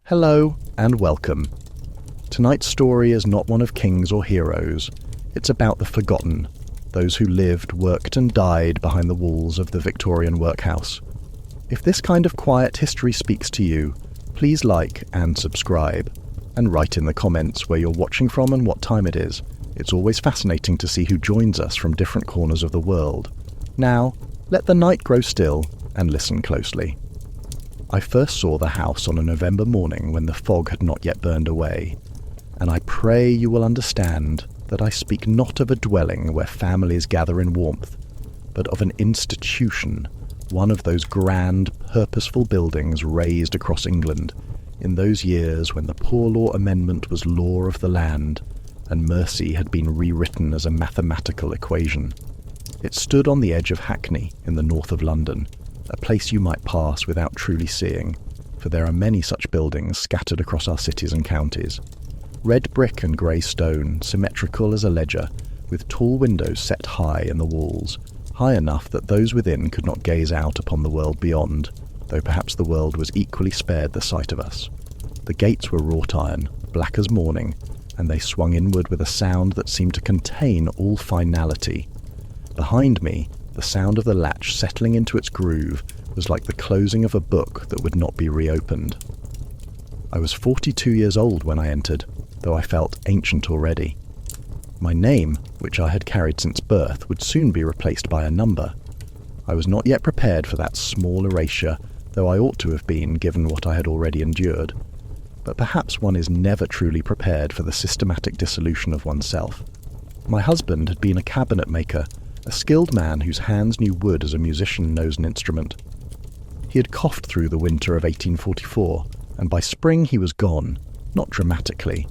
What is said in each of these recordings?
Hello and welcome. Tonight's story is not one of kings or heroes. It's about the forgotten, those who lived, worked and died behind the walls of the Victorian Workhouse. If this kind of quiet history speaks to you, please like and subscribe, and write in the comments where you're watching from and what time it is. It's always fascinating to see who joins us from different corners of the world. Now, let the night grow still and listen closely. I first saw the house on a November morning when the fog had not yet burned away, and I pray you will understand that I speak not of a dwelling where families gather in warmth, but of an institution, one of those grand, purposeful buildings raised across England in those years when the Poor Law Amendment was law of the land, and mercy had been rewritten as a mathematical equation. It stood on the edge of Hackney in the north of London, a place you might pass without truly seeing, for there are many such buildings scattered across our cities and counties. Red brick and grey stone, symmetrical as a ledger, with tall windows set high in the walls, high enough that those within could not gaze out upon the world beyond, though perhaps the world was equally spared the sight of us. The gates were wrought iron, black as morning, and they swung inward with a sound that seemed to contain all finality. Behind me, the sound of the latch settling into its groove was like the closing of a book that would not be reopened. I was 42 years old when I entered, though I felt ancient already. My name, which I had carried since birth, would soon be replaced by a number. I was not yet prepared for that small erasure, though I ought to have been, given what I had already endured. But perhaps one is never truly prepared for the systematic dissolution of oneself. My husband had been a cabinet maker, a skilled man whose hands knew wood as a musician knows an instrument. He had coughed through the winter of 1844, and by spring he was gone, not dramatically,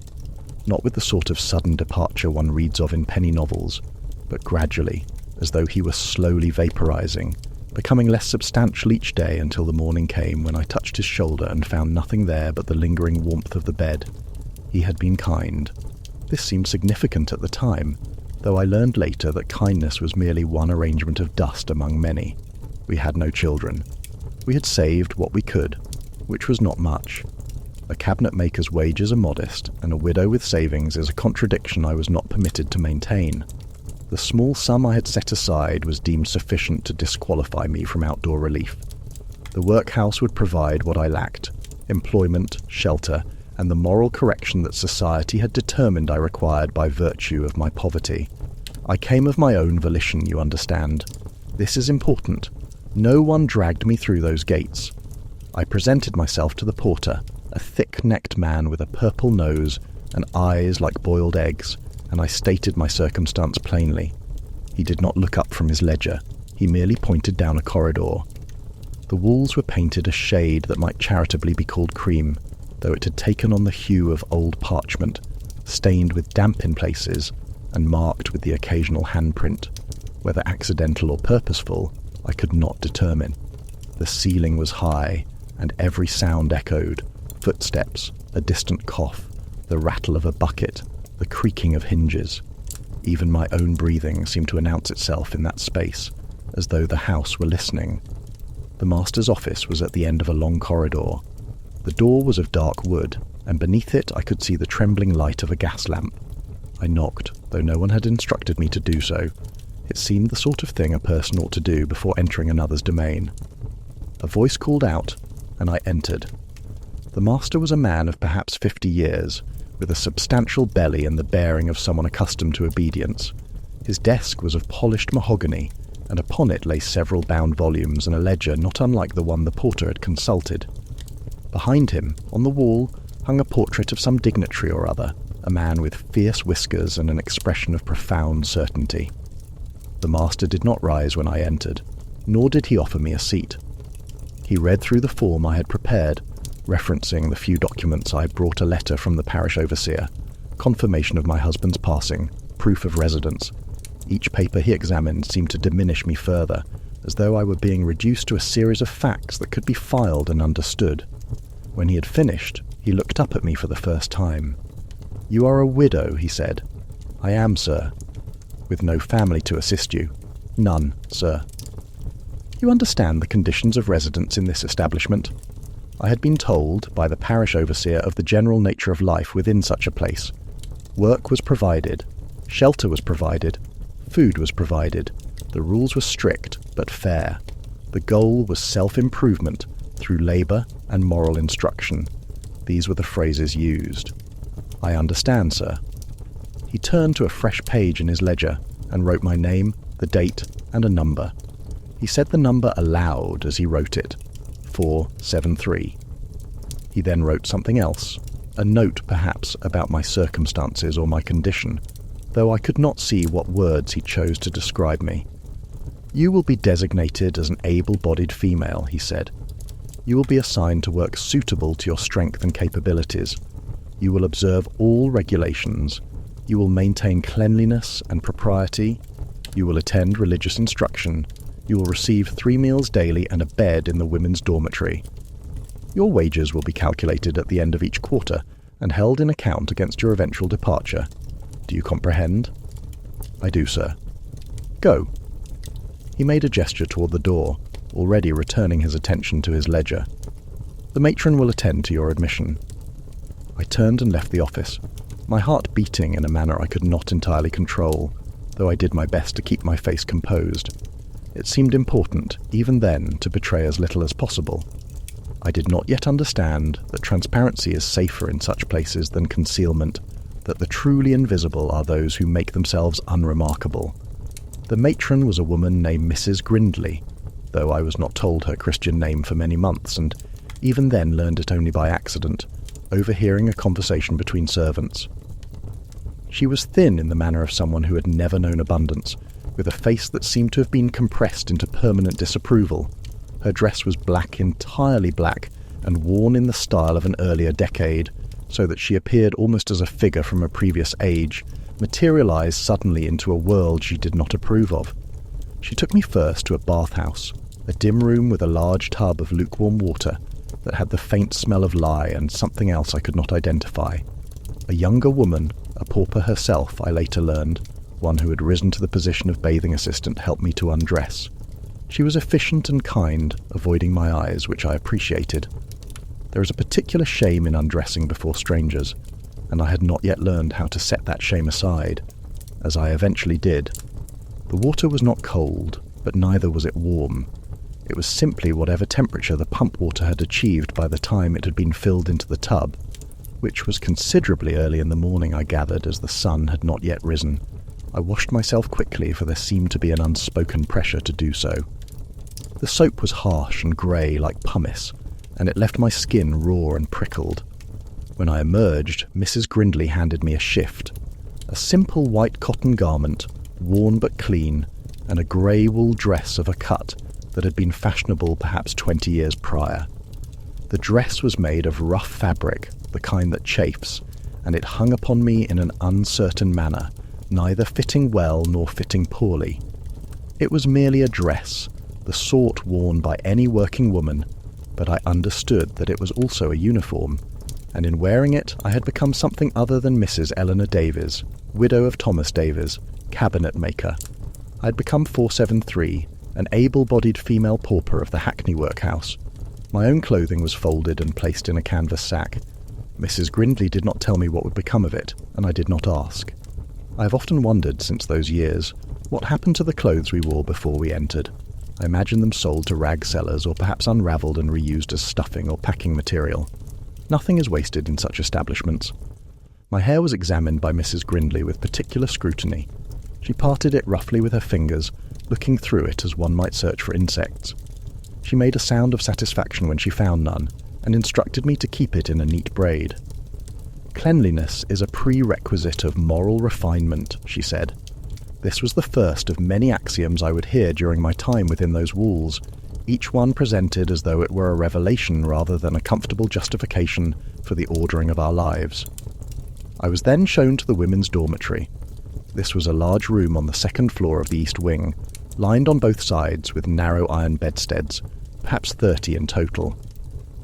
not with the sort of sudden departure one reads of in penny novels, but gradually, as though he were slowly vaporizing, becoming less substantial each day until the morning came when I touched his shoulder and found nothing there but the lingering warmth of the bed. He had been kind. This seemed significant at the time, though I learned later that kindness was merely one arrangement of dust among many. We had no children. We had saved what we could, which was not much. A cabinet maker's wages are modest, and a widow with savings is a contradiction I was not permitted to maintain. The small sum I had set aside was deemed sufficient to disqualify me from outdoor relief. The workhouse would provide what I lacked: employment, shelter, and the moral correction that society had determined I required by virtue of my poverty. I came of my own volition, you understand. This is important. No one dragged me through those gates. I presented myself to the porter, a thick-necked man with a purple nose and eyes like boiled eggs, and I stated my circumstance plainly. He did not look up from his ledger. He merely pointed down a corridor. The walls were painted a shade that might charitably be called cream, though it had taken on the hue of old parchment, stained with damp in places, and marked with the occasional handprint. Whether accidental or purposeful, I could not determine. The ceiling was high, and every sound echoed: footsteps, a distant cough, the rattle of a bucket, the creaking of hinges. Even my own breathing seemed to announce itself in that space, as though the house were listening. The master's office was at the end of a long corridor. The door was of dark wood, and beneath it I could see the trembling light of a gas lamp. I knocked, though no one had instructed me to do so. It seemed the sort of thing a person ought to do before entering another's domain. A voice called out, and I entered. The master was a man of perhaps 50 years, with a substantial belly and the bearing of someone accustomed to obedience. His desk was of polished mahogany, and upon it lay several bound volumes and a ledger not unlike the one the porter had consulted. Behind him, on the wall, hung a portrait of some dignitary or other, a man with fierce whiskers and an expression of profound certainty. The master did not rise when I entered, nor did he offer me a seat. He read through the form I had prepared, referencing the few documents I had brought: a letter from the parish overseer, confirmation of my husband's passing, proof of residence. Each paper he examined seemed to diminish me further, as though I were being reduced to a series of facts that could be filed and understood. When he had finished, he looked up at me for the first time. "You are a widow," he said. "I am, sir." "With no family to assist you?" "None, sir." "You understand the conditions of residence in this establishment?" I had been told by the parish overseer of the general nature of life within such a place. Work was provided, shelter was provided, food was provided. The rules were strict but fair. The goal was self-improvement through labour and moral instruction. These were the phrases used. "I understand, sir." He turned to a fresh page in his ledger and wrote my name, the date, and a number. He said the number aloud as he wrote it, 473. He then wrote something else, a note perhaps about my circumstances or my condition, though I could not see what words he chose to describe me. "You will be designated as an able-bodied female," he said. "You will be assigned to work suitable to your strength and capabilities. You will observe all regulations. You will maintain cleanliness and propriety. You will attend religious instruction. You will receive 3 meals daily and a bed in the women's dormitory. Your wages will be calculated at the end of each quarter and held in account against your eventual departure. Do you comprehend?" "I do, sir." "Go." He made a gesture toward the door, already returning his attention to his ledger. "The matron will attend to your admission." I turned and left the office, my heart beating in a manner I could not entirely control, though I did my best to keep my face composed. It seemed important, even then, to betray as little as possible. I did not yet understand that transparency is safer in such places than concealment, that the truly invisible are those who make themselves unremarkable. The matron was a woman named Mrs. Grindley, though I was not told her Christian name for many months, and even then learned it only by accident, overhearing a conversation between servants. She was thin in the manner of someone who had never known abundance, with a face that seemed to have been compressed into permanent disapproval. Her dress was black, entirely black, and worn in the style of an earlier decade, so that she appeared almost as a figure from a previous age, materialized suddenly into a world she did not approve of. She took me first to a bathhouse, a dim room with a large tub of lukewarm water that had the faint smell of lye and something else I could not identify. A younger woman, a pauper herself, I later learned, one who had risen to the position of bathing assistant, helped me to undress. She was efficient and kind, avoiding my eyes, which I appreciated. There is a particular shame in undressing before strangers, and I had not yet learned how to set that shame aside, as I eventually did. The water was not cold, but neither was it warm. It was simply whatever temperature the pump water had achieved by the time it had been filled into the tub, which was considerably early in the morning, I gathered, as the sun had not yet risen. I washed myself quickly, for there seemed to be an unspoken pressure to do so. The soap was harsh and grey like pumice, and it left my skin raw and prickled. When I emerged, Mrs. Grindley handed me a shift, a simple white cotton garment, worn but clean, and a grey wool dress of a cut that had been fashionable perhaps 20 years prior. The dress was made of rough fabric, the kind that chafes, and it hung upon me in an uncertain manner, neither fitting well nor fitting poorly. It was merely a dress, the sort worn by any working woman, but I understood that it was also a uniform, and in wearing it I had become something other than Mrs. Eleanor Davies, widow of Thomas Davies, cabinet maker. I had become 473, an able-bodied female pauper of the Hackney Workhouse. My own clothing was folded and placed in a canvas sack. Mrs. Grindley did not tell me what would become of it, and I did not ask. I have often wondered since those years what happened to the clothes we wore before we entered. I imagine them sold to rag sellers, or perhaps unravelled and reused as stuffing or packing material. Nothing is wasted in such establishments. My hair was examined by Mrs. Grindley with particular scrutiny. She parted it roughly with her fingers, looking through it as one might search for insects. She made a sound of satisfaction when she found none, and instructed me to keep it in a neat braid. "Cleanliness is a prerequisite of moral refinement," she said. This was the first of many axioms I would hear during my time within those walls, each one presented as though it were a revelation rather than a comfortable justification for the ordering of our lives. I was then shown to the women's dormitory. This was a large room on the second floor of the east wing, lined on both sides with narrow iron bedsteads, perhaps 30 in total.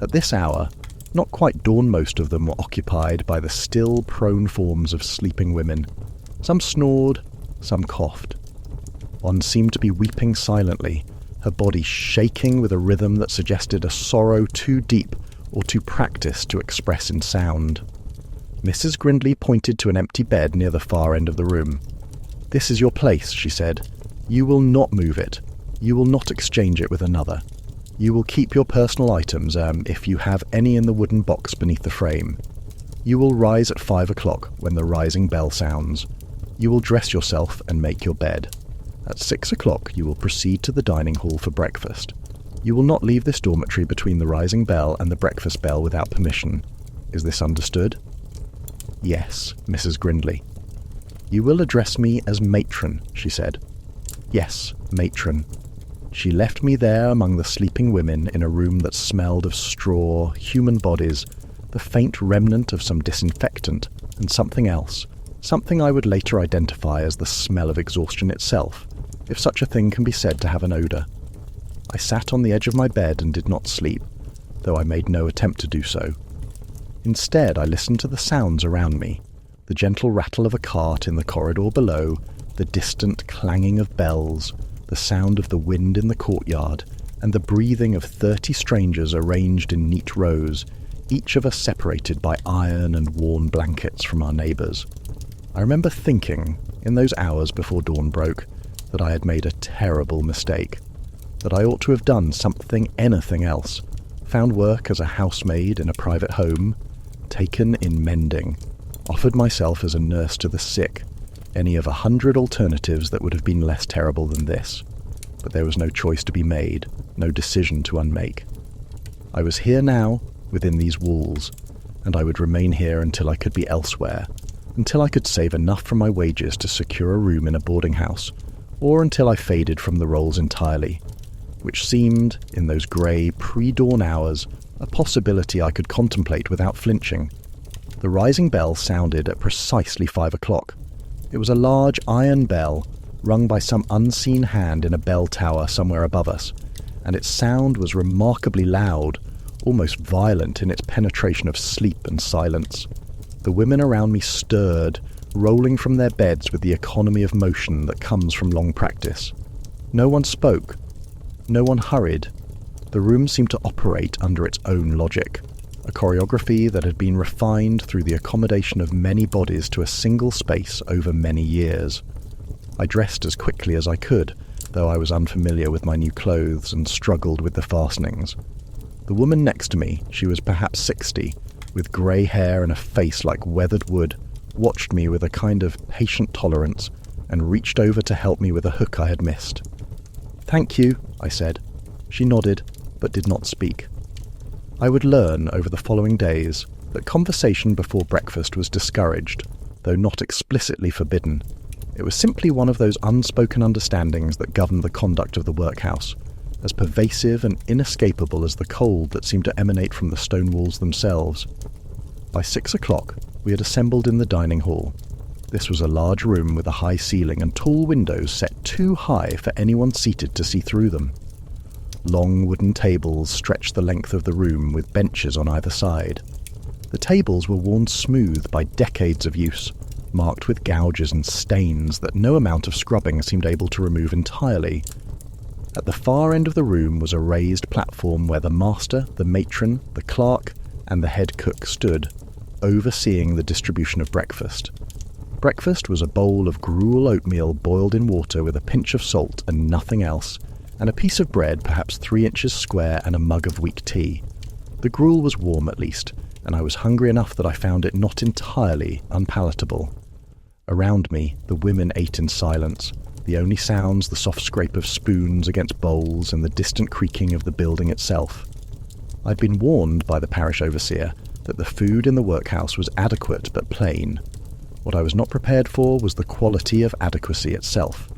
At this hour, not quite dawn, most of them were occupied by the still, prone forms of sleeping women. Some snored, some coughed. One seemed to be weeping silently, her body shaking with a rhythm that suggested a sorrow too deep or too practiced to express in sound. Mrs. Grindley pointed to an empty bed near the far end of the room. "This is your place," she said. "You will not move it. You will not exchange it with another. You will keep your personal items, if you have any, in the wooden box beneath the frame. You will rise at 5 o'clock when the rising bell sounds. You will dress yourself and make your bed. At 6 o'clock you will proceed to the dining hall for breakfast. You will not leave this dormitory between the rising bell and the breakfast bell without permission. Is this understood?" "Yes, Mrs. Grindley." "You will address me as matron," she said. "Yes, matron." She left me there among the sleeping women in a room that smelled of straw, human bodies, the faint remnant of some disinfectant, and something else, something I would later identify as the smell of exhaustion itself, if such a thing can be said to have an odour. I sat on the edge of my bed and did not sleep, though I made no attempt to do so. Instead, I listened to the sounds around me, the gentle rattle of a cart in the corridor below, the distant clanging of bells, the sound of the wind in the courtyard, and the breathing of 30 strangers arranged in neat rows, each of us separated by iron and worn blankets from our neighbours. I remember thinking, in those hours before dawn broke, that I had made a terrible mistake, that I ought to have done anything else, found work as a housemaid in a private home, taken in mending, offered myself as a nurse to the sick, any of 100 alternatives that would have been less terrible than this. But there was no choice to be made, no decision to unmake. I was here now, within these walls, and I would remain here until I could be elsewhere, until I could save enough from my wages to secure a room in a boarding house, or until I faded from the rolls entirely, which seemed, in those grey, pre-dawn hours, a possibility I could contemplate without flinching. The rising bell sounded at precisely 5 o'clock. It was a large iron bell, rung by some unseen hand in a bell tower somewhere above us, and its sound was remarkably loud, almost violent in its penetration of sleep and silence. The women around me stirred, rolling from their beds with the economy of motion that comes from long practice. No one spoke. No one hurried. The room seemed to operate under its own logic, a choreography that had been refined through the accommodation of many bodies to a single space over many years. I dressed as quickly as I could, though I was unfamiliar with my new clothes and struggled with the fastenings. The woman next to me, she was perhaps 60, with grey hair and a face like weathered wood, watched me with a kind of patient tolerance and reached over to help me with a hook I had missed. "Thank you," I said. She nodded, but did not speak. I would learn over the following days that conversation before breakfast was discouraged, though not explicitly forbidden. It was simply one of those unspoken understandings that governed the conduct of the workhouse, as pervasive and inescapable as the cold that seemed to emanate from the stone walls themselves. By 6 o'clock, we had assembled in the dining hall. This was a large room with a high ceiling and tall windows set too high for anyone seated to see through them. Long wooden tables stretched the length of the room with benches on either side. The tables were worn smooth by decades of use, marked with gouges and stains that no amount of scrubbing seemed able to remove entirely. At the far end of the room was a raised platform where the master, the matron, the clerk, and the head cook stood, overseeing the distribution of breakfast. Breakfast was a bowl of gruel oatmeal boiled in water with a pinch of salt and nothing else, and a piece of bread perhaps 3 inches square and a mug of weak tea. The gruel was warm at least, and I was hungry enough that I found it not entirely unpalatable. Around me, the women ate in silence, the only sounds the soft scrape of spoons against bowls and the distant creaking of the building itself. I'd been warned by the parish overseer that the food in the workhouse was adequate but plain. What I was not prepared for was the quality of adequacy itself.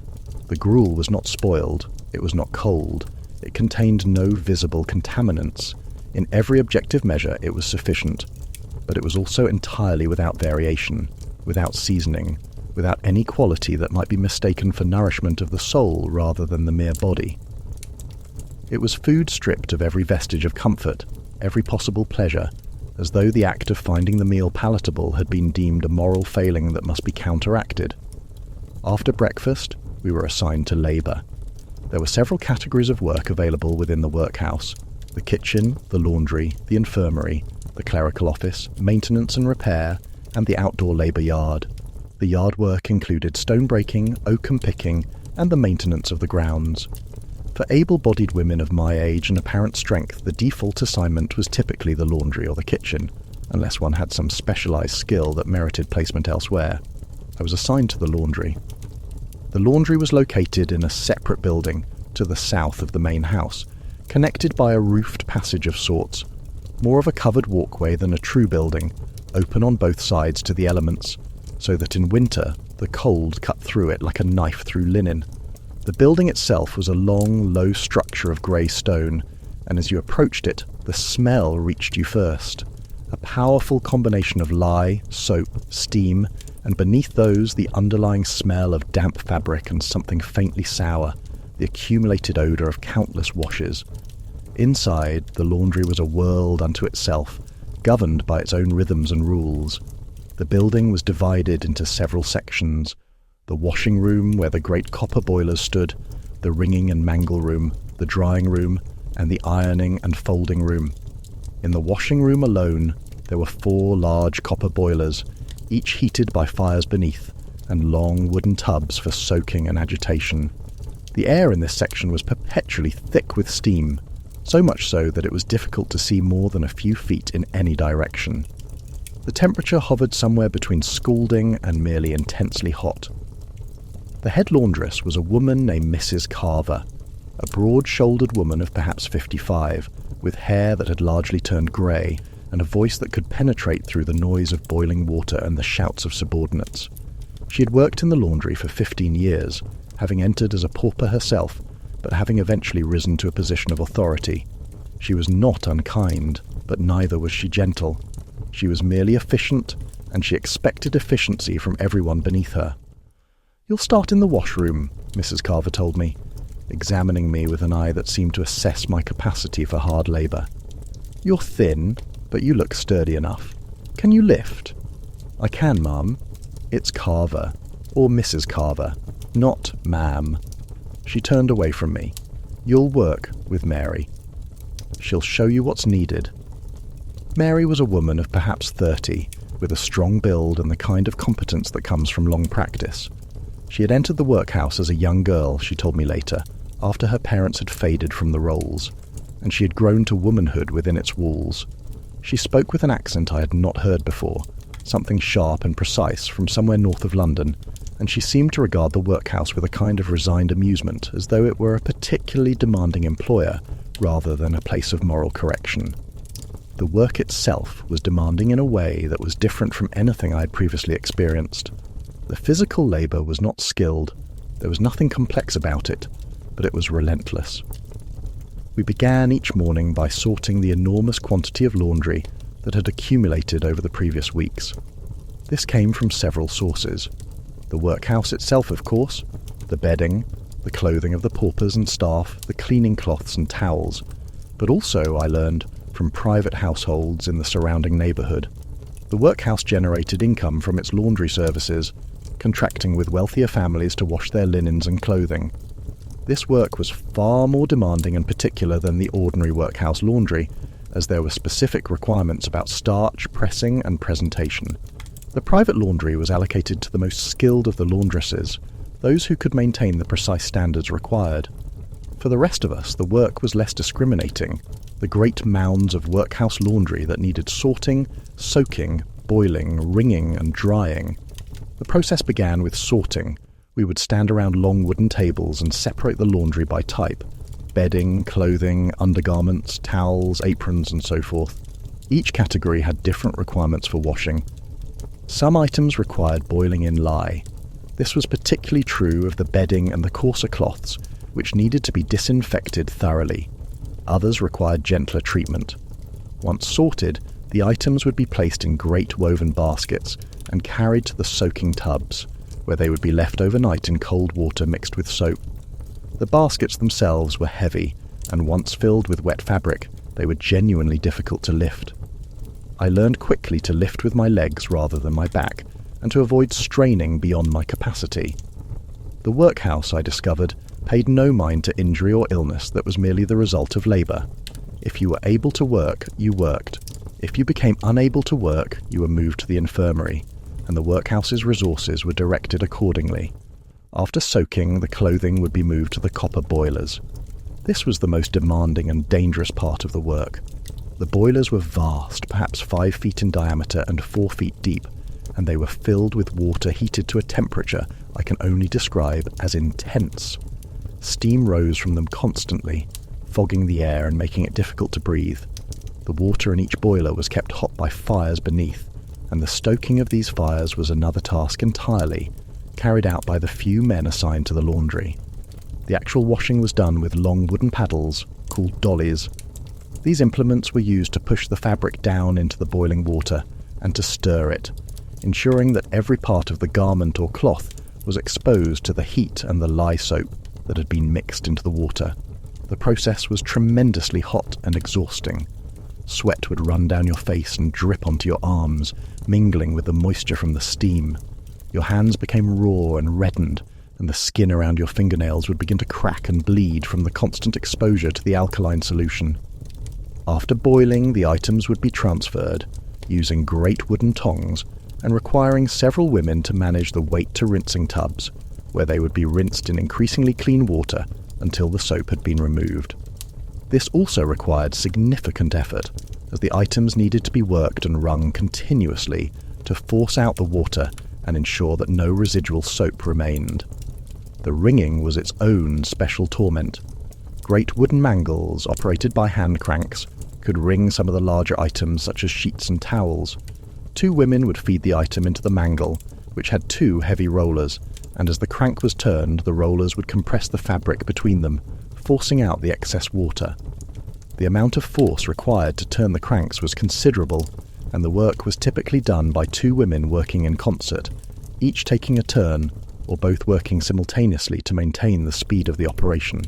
The gruel was not spoiled, it was not cold, it contained no visible contaminants. In every objective measure it was sufficient, but it was also entirely without variation, without seasoning, without any quality that might be mistaken for nourishment of the soul rather than the mere body. It was food stripped of every vestige of comfort, every possible pleasure, as though the act of finding the meal palatable had been deemed a moral failing that must be counteracted. After breakfast, we were assigned to labour. There were several categories of work available within the workhouse. The kitchen, the laundry, the infirmary, the clerical office, maintenance and repair, and the outdoor labour yard. The yard work included stone breaking, oakum picking, and the maintenance of the grounds. For able-bodied women of my age and apparent strength, the default assignment was typically the laundry or the kitchen, unless one had some specialised skill that merited placement elsewhere. I was assigned to the laundry. The laundry was located in a separate building to the south of the main house, connected by a roofed passage of sorts, more of a covered walkway than a true building, open on both sides to the elements, so that in winter the cold cut through it like a knife through linen. The building itself was a long, low structure of grey stone, and as you approached it, the smell reached you first. A powerful combination of lye, soap, steam, and beneath those the underlying smell of damp fabric and something faintly sour, the accumulated odour of countless washes. Inside, the laundry was a world unto itself, governed by its own rhythms and rules. The building was divided into several sections: the washing room where the great copper boilers stood, the wringing and mangle room, the drying room, and the ironing and folding room. In the washing room alone, there were 4 large copper boilers, each heated by fires beneath, and long wooden tubs for soaking and agitation. The air in this section was perpetually thick with steam, so much so that it was difficult to see more than a few feet in any direction. The temperature hovered somewhere between scalding and merely intensely hot. The head laundress was a woman named Mrs. Carver, a broad-shouldered woman of perhaps 55, with hair that had largely turned grey, and a voice that could penetrate through the noise of boiling water and the shouts of subordinates. She had worked in the laundry for 15 years, having entered as a pauper herself, but having eventually risen to a position of authority. She was not unkind, but neither was she gentle. She was merely efficient, and she expected efficiency from everyone beneath her. "You'll start in the washroom," Mrs. Carver told me, examining me with an eye that seemed to assess my capacity for hard labour. "You're thin, but you look sturdy enough. Can you lift?" "I can, ma'am." "It's Carver, or Mrs. Carver, not ma'am." She turned away from me. "You'll work with Mary. She'll show you what's needed." Mary was a woman of perhaps 30, with a strong build and the kind of competence that comes from long practice. She had entered the workhouse as a young girl, she told me later, after her parents had faded from the roles, and she had grown to womanhood within its walls. She spoke with an accent I had not heard before, something sharp and precise from somewhere north of London, and she seemed to regard the workhouse with a kind of resigned amusement, as though it were a particularly demanding employer rather than a place of moral correction. The work itself was demanding in a way that was different from anything I had previously experienced. The physical labour was not skilled, there was nothing complex about it, but it was relentless. We began each morning by sorting the enormous quantity of laundry that had accumulated over the previous weeks. This came from several sources. The workhouse itself, of course, the bedding, the clothing of the paupers and staff, the cleaning cloths and towels, but also, I learned, from private households in the surrounding neighbourhood. The workhouse generated income from its laundry services, contracting with wealthier families to wash their linens and clothing. This work was far more demanding and particular than the ordinary workhouse laundry, as there were specific requirements about starch, pressing and presentation. The private laundry was allocated to the most skilled of the laundresses, those who could maintain the precise standards required. For the rest of us, the work was less discriminating, the great mounds of workhouse laundry that needed sorting, soaking, boiling, wringing and drying. The process began with sorting. We would stand around long wooden tables and separate the laundry by type: bedding, clothing, undergarments, towels, aprons and so forth. Each category had different requirements for washing. Some items required boiling in lye. This was particularly true of the bedding and the coarser cloths, which needed to be disinfected thoroughly. Others required gentler treatment. Once sorted, the items would be placed in great woven baskets and carried to the soaking tubs, where they would be left overnight in cold water mixed with soap. The baskets themselves were heavy, and once filled with wet fabric, they were genuinely difficult to lift. I learned quickly to lift with my legs rather than my back, and to avoid straining beyond my capacity. The workhouse, I discovered, paid no mind to injury or illness that was merely the result of labour. If you were able to work, you worked. If you became unable to work, you were moved to the infirmary, and the workhouse's resources were directed accordingly. After soaking, the clothing would be moved to the copper boilers. This was the most demanding and dangerous part of the work. The boilers were vast, perhaps 5 feet in diameter and 4 feet deep, and they were filled with water heated to a temperature I can only describe as intense. Steam rose from them constantly, fogging the air and making it difficult to breathe. The water in each boiler was kept hot by fires beneath, and the stoking of these fires was another task entirely, carried out by the few men assigned to the laundry. The actual washing was done with long wooden paddles, called dollies. These implements were used to push the fabric down into the boiling water and to stir it, ensuring that every part of the garment or cloth was exposed to the heat and the lye soap that had been mixed into the water. The process was tremendously hot and exhausting. Sweat would run down your face and drip onto your arms, mingling with the moisture from the steam. Your hands became raw and reddened, and the skin around your fingernails would begin to crack and bleed from the constant exposure to the alkaline solution. After boiling, the items would be transferred, using great wooden tongs, and requiring several women to manage the weight-to-rinsing tubs, where they would be rinsed in increasingly clean water until the soap had been removed. This also required significant effort, as the items needed to be worked and wrung continuously to force out the water and ensure that no residual soap remained. The wringing was its own special torment. Great wooden mangles, operated by hand cranks, could wring some of the larger items such as sheets and towels. 2 women would feed the item into the mangle, which had 2 heavy rollers, and as the crank was turned, the rollers would compress the fabric between them, forcing out the excess water. The amount of force required to turn the cranks was considerable, and the work was typically done by 2 women working in concert, each taking a turn, or both working simultaneously to maintain the speed of the operation.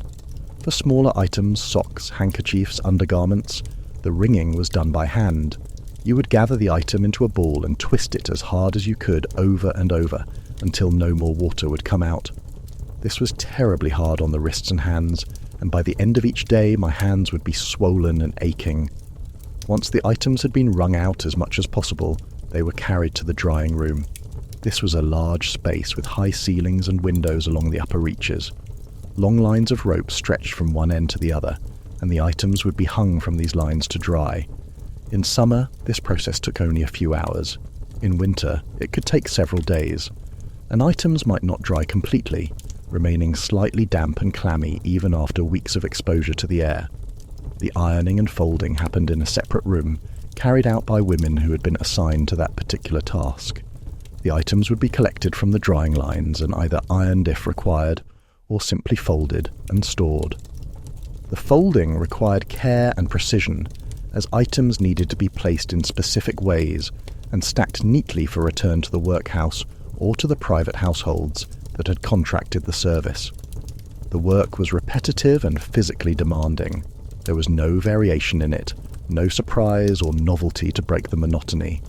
For smaller items, socks, handkerchiefs, undergarments, the wringing was done by hand. You would gather the item into a ball and twist it as hard as you could over and over until no more water would come out. This was terribly hard on the wrists and hands, and by the end of each day my hands would be swollen and aching. Once the items had been wrung out as much as possible, they were carried to the drying room. This was a large space with high ceilings and windows along the upper reaches. Long lines of rope stretched from one end to the other, and the items would be hung from these lines to dry. In summer, this process took only a few hours. In winter, it could take several days. And items might not dry completely, remaining slightly damp and clammy even after weeks of exposure to the air. The ironing and folding happened in a separate room, carried out by women who had been assigned to that particular task. The items would be collected from the drying lines and either ironed if required, or simply folded and stored. The folding required care and precision, as items needed to be placed in specific ways and stacked neatly for return to the workhouse or to the private households that had contracted the service. The work was repetitive and physically demanding. There was no variation in it, no surprise or novelty to break the monotony.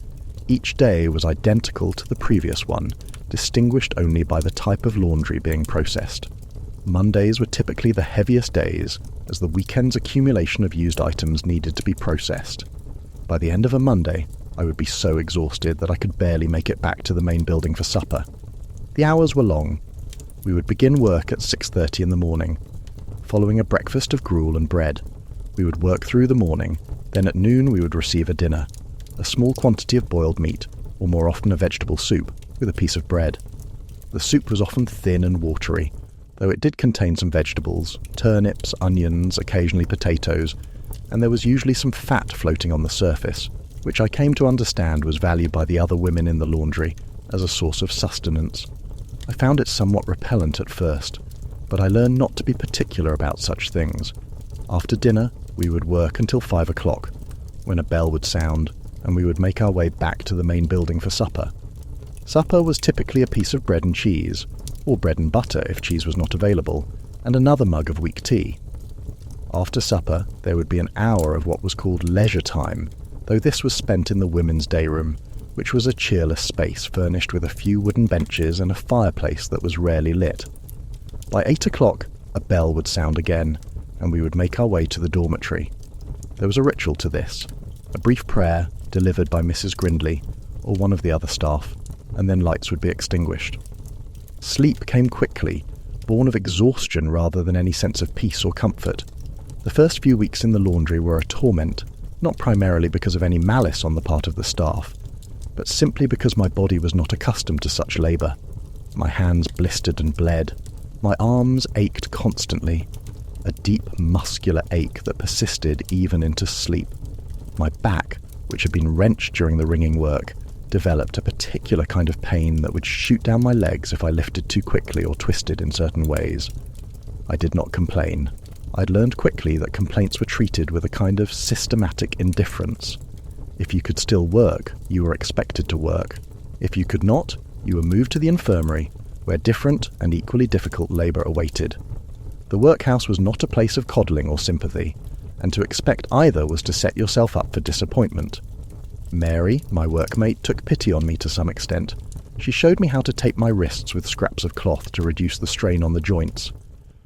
Each day was identical to the previous one, distinguished only by the type of laundry being processed. Mondays were typically the heaviest days, as the weekend's accumulation of used items needed to be processed. By the end of a Monday, I would be so exhausted that I could barely make it back to the main building for supper. The hours were long. We would begin work at 6:30 in the morning. Following a breakfast of gruel and bread, we would work through the morning, then at noon we would receive a dinner, a small quantity of boiled meat, or more often a vegetable soup, with a piece of bread. The soup was often thin and watery, though it did contain some vegetables, turnips, onions, occasionally potatoes, and there was usually some fat floating on the surface, which I came to understand was valued by the other women in the laundry as a source of sustenance. I found it somewhat repellent at first, but I learned not to be particular about such things. After dinner, we would work until 5 o'clock, when a bell would sound, and we would make our way back to the main building for supper. Supper was typically a piece of bread and cheese, or bread and butter if cheese was not available, and another mug of weak tea. After supper, there would be an hour of what was called leisure time, though this was spent in the women's day room, which was a cheerless space furnished with a few wooden benches and a fireplace that was rarely lit. By 8 o'clock, a bell would sound again, and we would make our way to the dormitory. There was a ritual to this, a brief prayer delivered by Mrs. Grindley or one of the other staff, and then lights would be extinguished. Sleep came quickly, born of exhaustion rather than any sense of peace or comfort. The first few weeks in the laundry were a torment, not primarily because of any malice on the part of the staff, but simply because my body was not accustomed to such labour. My hands blistered and bled. My arms ached constantly, a deep muscular ache that persisted even into sleep. My back, which had been wrenched during the wringing work, developed a particular kind of pain that would shoot down my legs if I lifted too quickly or twisted in certain ways. I did not complain. I'd learned quickly that complaints were treated with a kind of systematic indifference. If you could still work, you were expected to work. If you could not, you were moved to the infirmary, where different and equally difficult labour awaited. The workhouse was not a place of coddling or sympathy, and to expect either was to set yourself up for disappointment. Mary, my workmate, took pity on me to some extent. She showed me how to tape my wrists with scraps of cloth to reduce the strain on the joints.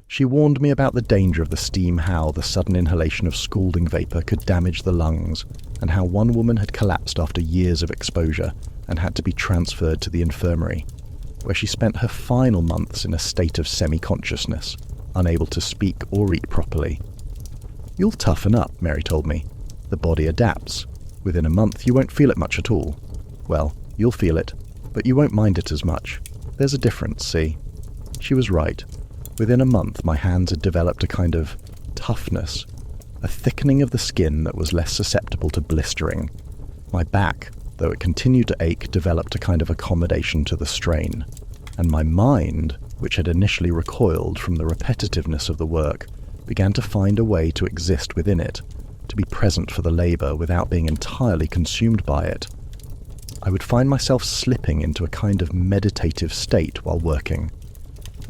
She warned me about the danger of the steam, how the sudden inhalation of scalding vapour could damage the lungs, and how one woman had collapsed after years of exposure and had to be transferred to the infirmary, where she spent her final months in a state of semi-consciousness, unable to speak or eat properly. "You'll toughen up," Mary told me. "The body adapts. Within a month you won't feel it much at all. Well, you'll feel it, but you won't mind it as much. There's a difference, see?" She was right. Within a month my hands had developed a kind of toughness, a thickening of the skin that was less susceptible to blistering. My back, though it continued to ache, developed a kind of accommodation to the strain. And my mind, which had initially recoiled from the repetitiveness of the work, began to find a way to exist within it, to be present for the labour without being entirely consumed by it. I would find myself slipping into a kind of meditative state while working,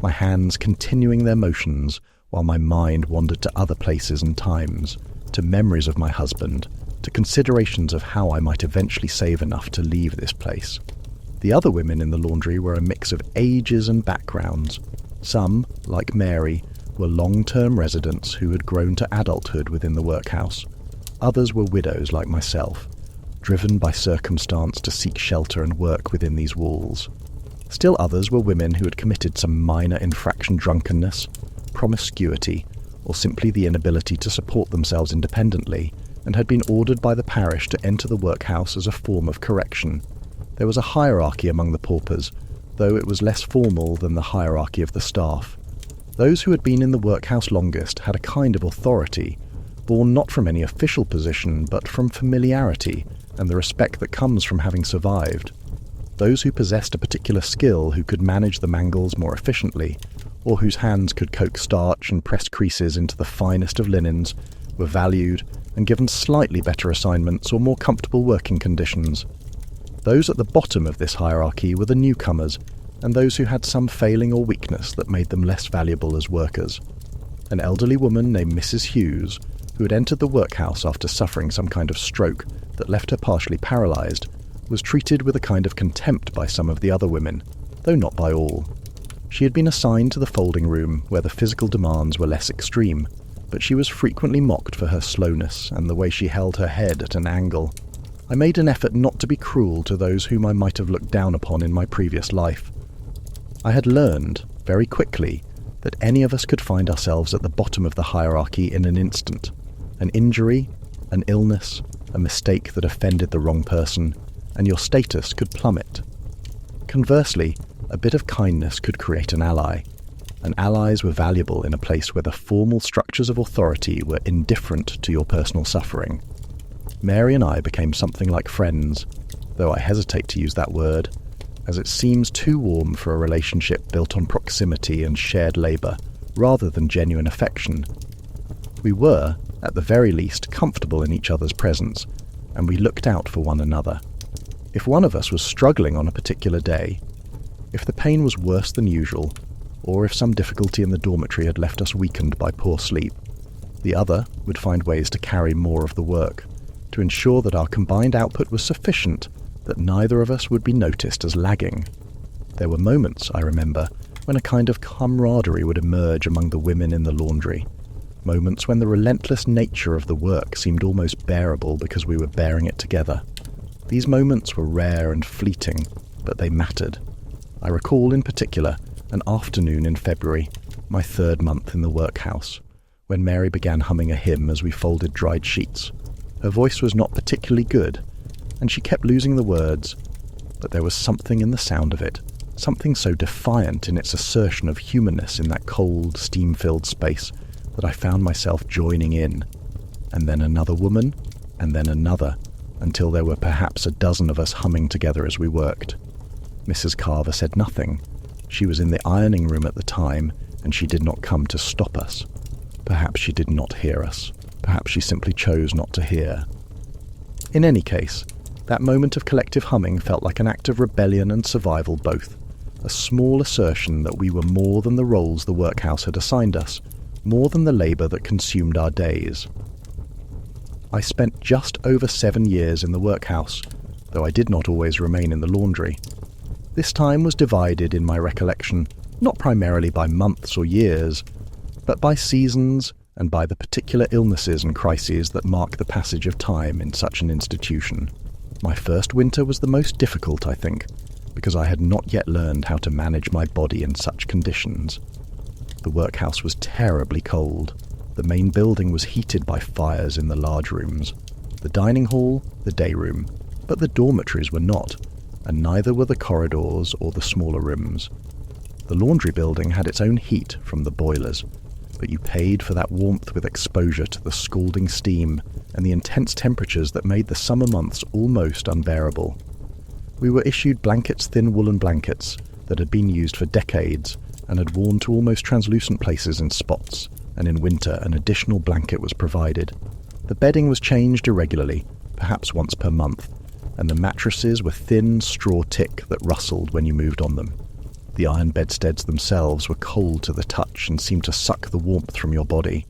my hands continuing their motions while my mind wandered to other places and times, to memories of my husband, to considerations of how I might eventually save enough to leave this place. The other women in the laundry were a mix of ages and backgrounds. Some, like Mary, were long-term residents who had grown to adulthood within the workhouse. Others were widows like myself, driven by circumstance to seek shelter and work within these walls. Still others were women who had committed some minor infraction, drunkenness, promiscuity, or simply the inability to support themselves independently, and had been ordered by the parish to enter the workhouse as a form of correction. There was a hierarchy among the paupers, though it was less formal than the hierarchy of the staff. Those who had been in the workhouse longest had a kind of authority, born not from any official position, but from familiarity and the respect that comes from having survived. Those who possessed a particular skill, who could manage the mangles more efficiently, or whose hands could coax starch and press creases into the finest of linens, were valued and given slightly better assignments or more comfortable working conditions. Those at the bottom of this hierarchy were the newcomers, and those who had some failing or weakness that made them less valuable as workers. An elderly woman named Mrs. Hughes, who had entered the workhouse after suffering some kind of stroke that left her partially paralysed, was treated with a kind of contempt by some of the other women, though not by all. She had been assigned to the folding room, where the physical demands were less extreme, but she was frequently mocked for her slowness and the way she held her head at an angle. I made an effort not to be cruel to those whom I might have looked down upon in my previous life. I had learned, very quickly, that any of us could find ourselves at the bottom of the hierarchy in an instant. An injury, an illness, a mistake that offended the wrong person, and your status could plummet. Conversely, a bit of kindness could create an ally, and allies were valuable in a place where the formal structures of authority were indifferent to your personal suffering. Mary and I became something like friends, though I hesitate to use that word, as it seems too warm for a relationship built on proximity and shared labour, rather than genuine affection. We were, at the very least, comfortable in each other's presence, and we looked out for one another. If one of us was struggling on a particular day, if the pain was worse than usual, or if some difficulty in the dormitory had left us weakened by poor sleep, the other would find ways to carry more of the work, to ensure that our combined output was sufficient, that neither of us would be noticed as lagging. There were moments, I remember, when a kind of camaraderie would emerge among the women in the laundry. Moments when the relentless nature of the work seemed almost bearable because we were bearing it together. These moments were rare and fleeting, but they mattered. I recall in particular an afternoon in February, my 3rd month in the workhouse, when Mary began humming a hymn as we folded dried sheets. Her voice was not particularly good, and she kept losing the words, but there was something in the sound of it, something so defiant in its assertion of humanness in that cold, steam-filled space that I found myself joining in. And then another woman, and then another, until there were perhaps a dozen of us humming together as we worked. Mrs. Carver said nothing. She was in the ironing room at the time, and she did not come to stop us. Perhaps she did not hear us. Perhaps she simply chose not to hear. In any case, that moment of collective humming felt like an act of rebellion and survival both, a small assertion that we were more than the roles the workhouse had assigned us, more than the labour that consumed our days. I spent just over 7 years in the workhouse, though I did not always remain in the laundry. This time was divided in my recollection, not primarily by months or years, but by seasons and by the particular illnesses and crises that mark the passage of time in such an institution. My first winter was the most difficult, I think, because I had not yet learned how to manage my body in such conditions. The workhouse was terribly cold. The main building was heated by fires in the large rooms, the dining hall, the day room, but the dormitories were not, and neither were the corridors or the smaller rooms. The laundry building had its own heat from the boilers, but you paid for that warmth with exposure to the scalding steam and the intense temperatures that made the summer months almost unbearable. We were issued thin woolen blankets that had been used for decades and had worn to almost translucent places in spots, and in winter an additional blanket was provided. The bedding was changed irregularly, perhaps once per month, and the mattresses were thin straw tick that rustled when you moved on them. The iron bedsteads themselves were cold to the touch and seemed to suck the warmth from your body.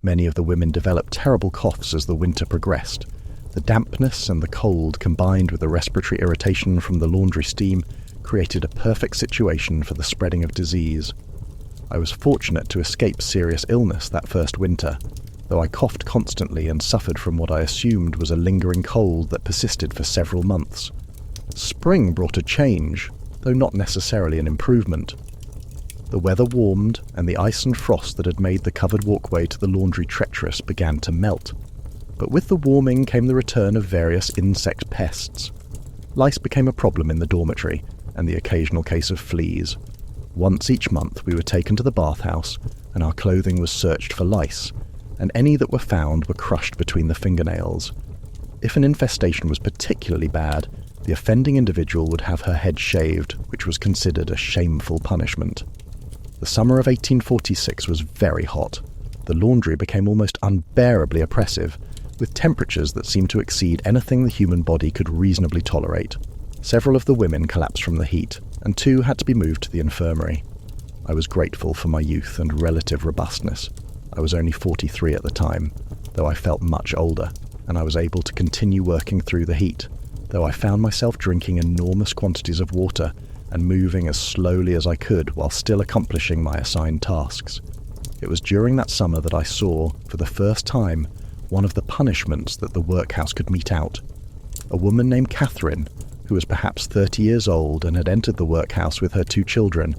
Many of the women developed terrible coughs as the winter progressed. The dampness and the cold, combined with the respiratory irritation from the laundry steam, created a perfect situation for the spreading of disease. I was fortunate to escape serious illness that first winter, though I coughed constantly and suffered from what I assumed was a lingering cold that persisted for several months. Spring brought a change, though not necessarily an improvement. The weather warmed, and the ice and frost that had made the covered walkway to the laundry treacherous began to melt. But with the warming came the return of various insect pests. Lice became a problem in the dormitory, and the occasional case of fleas. Once each month we were taken to the bathhouse, and our clothing was searched for lice, and any that were found were crushed between the fingernails. If an infestation was particularly bad, the offending individual would have her head shaved, which was considered a shameful punishment. The summer of 1846 was very hot. The laundry became almost unbearably oppressive, with temperatures that seemed to exceed anything the human body could reasonably tolerate. Several of the women collapsed from the heat, and 2 had to be moved to the infirmary. I was grateful for my youth and relative robustness. I was only 43 at the time, though I felt much older, and I was able to continue working through the heat, though I found myself drinking enormous quantities of water and moving as slowly as I could while still accomplishing my assigned tasks. It was during that summer that I saw, for the first time, one of the punishments that the workhouse could mete out. A woman named Catherine, who was perhaps 30 years old and had entered the workhouse with her 2 children,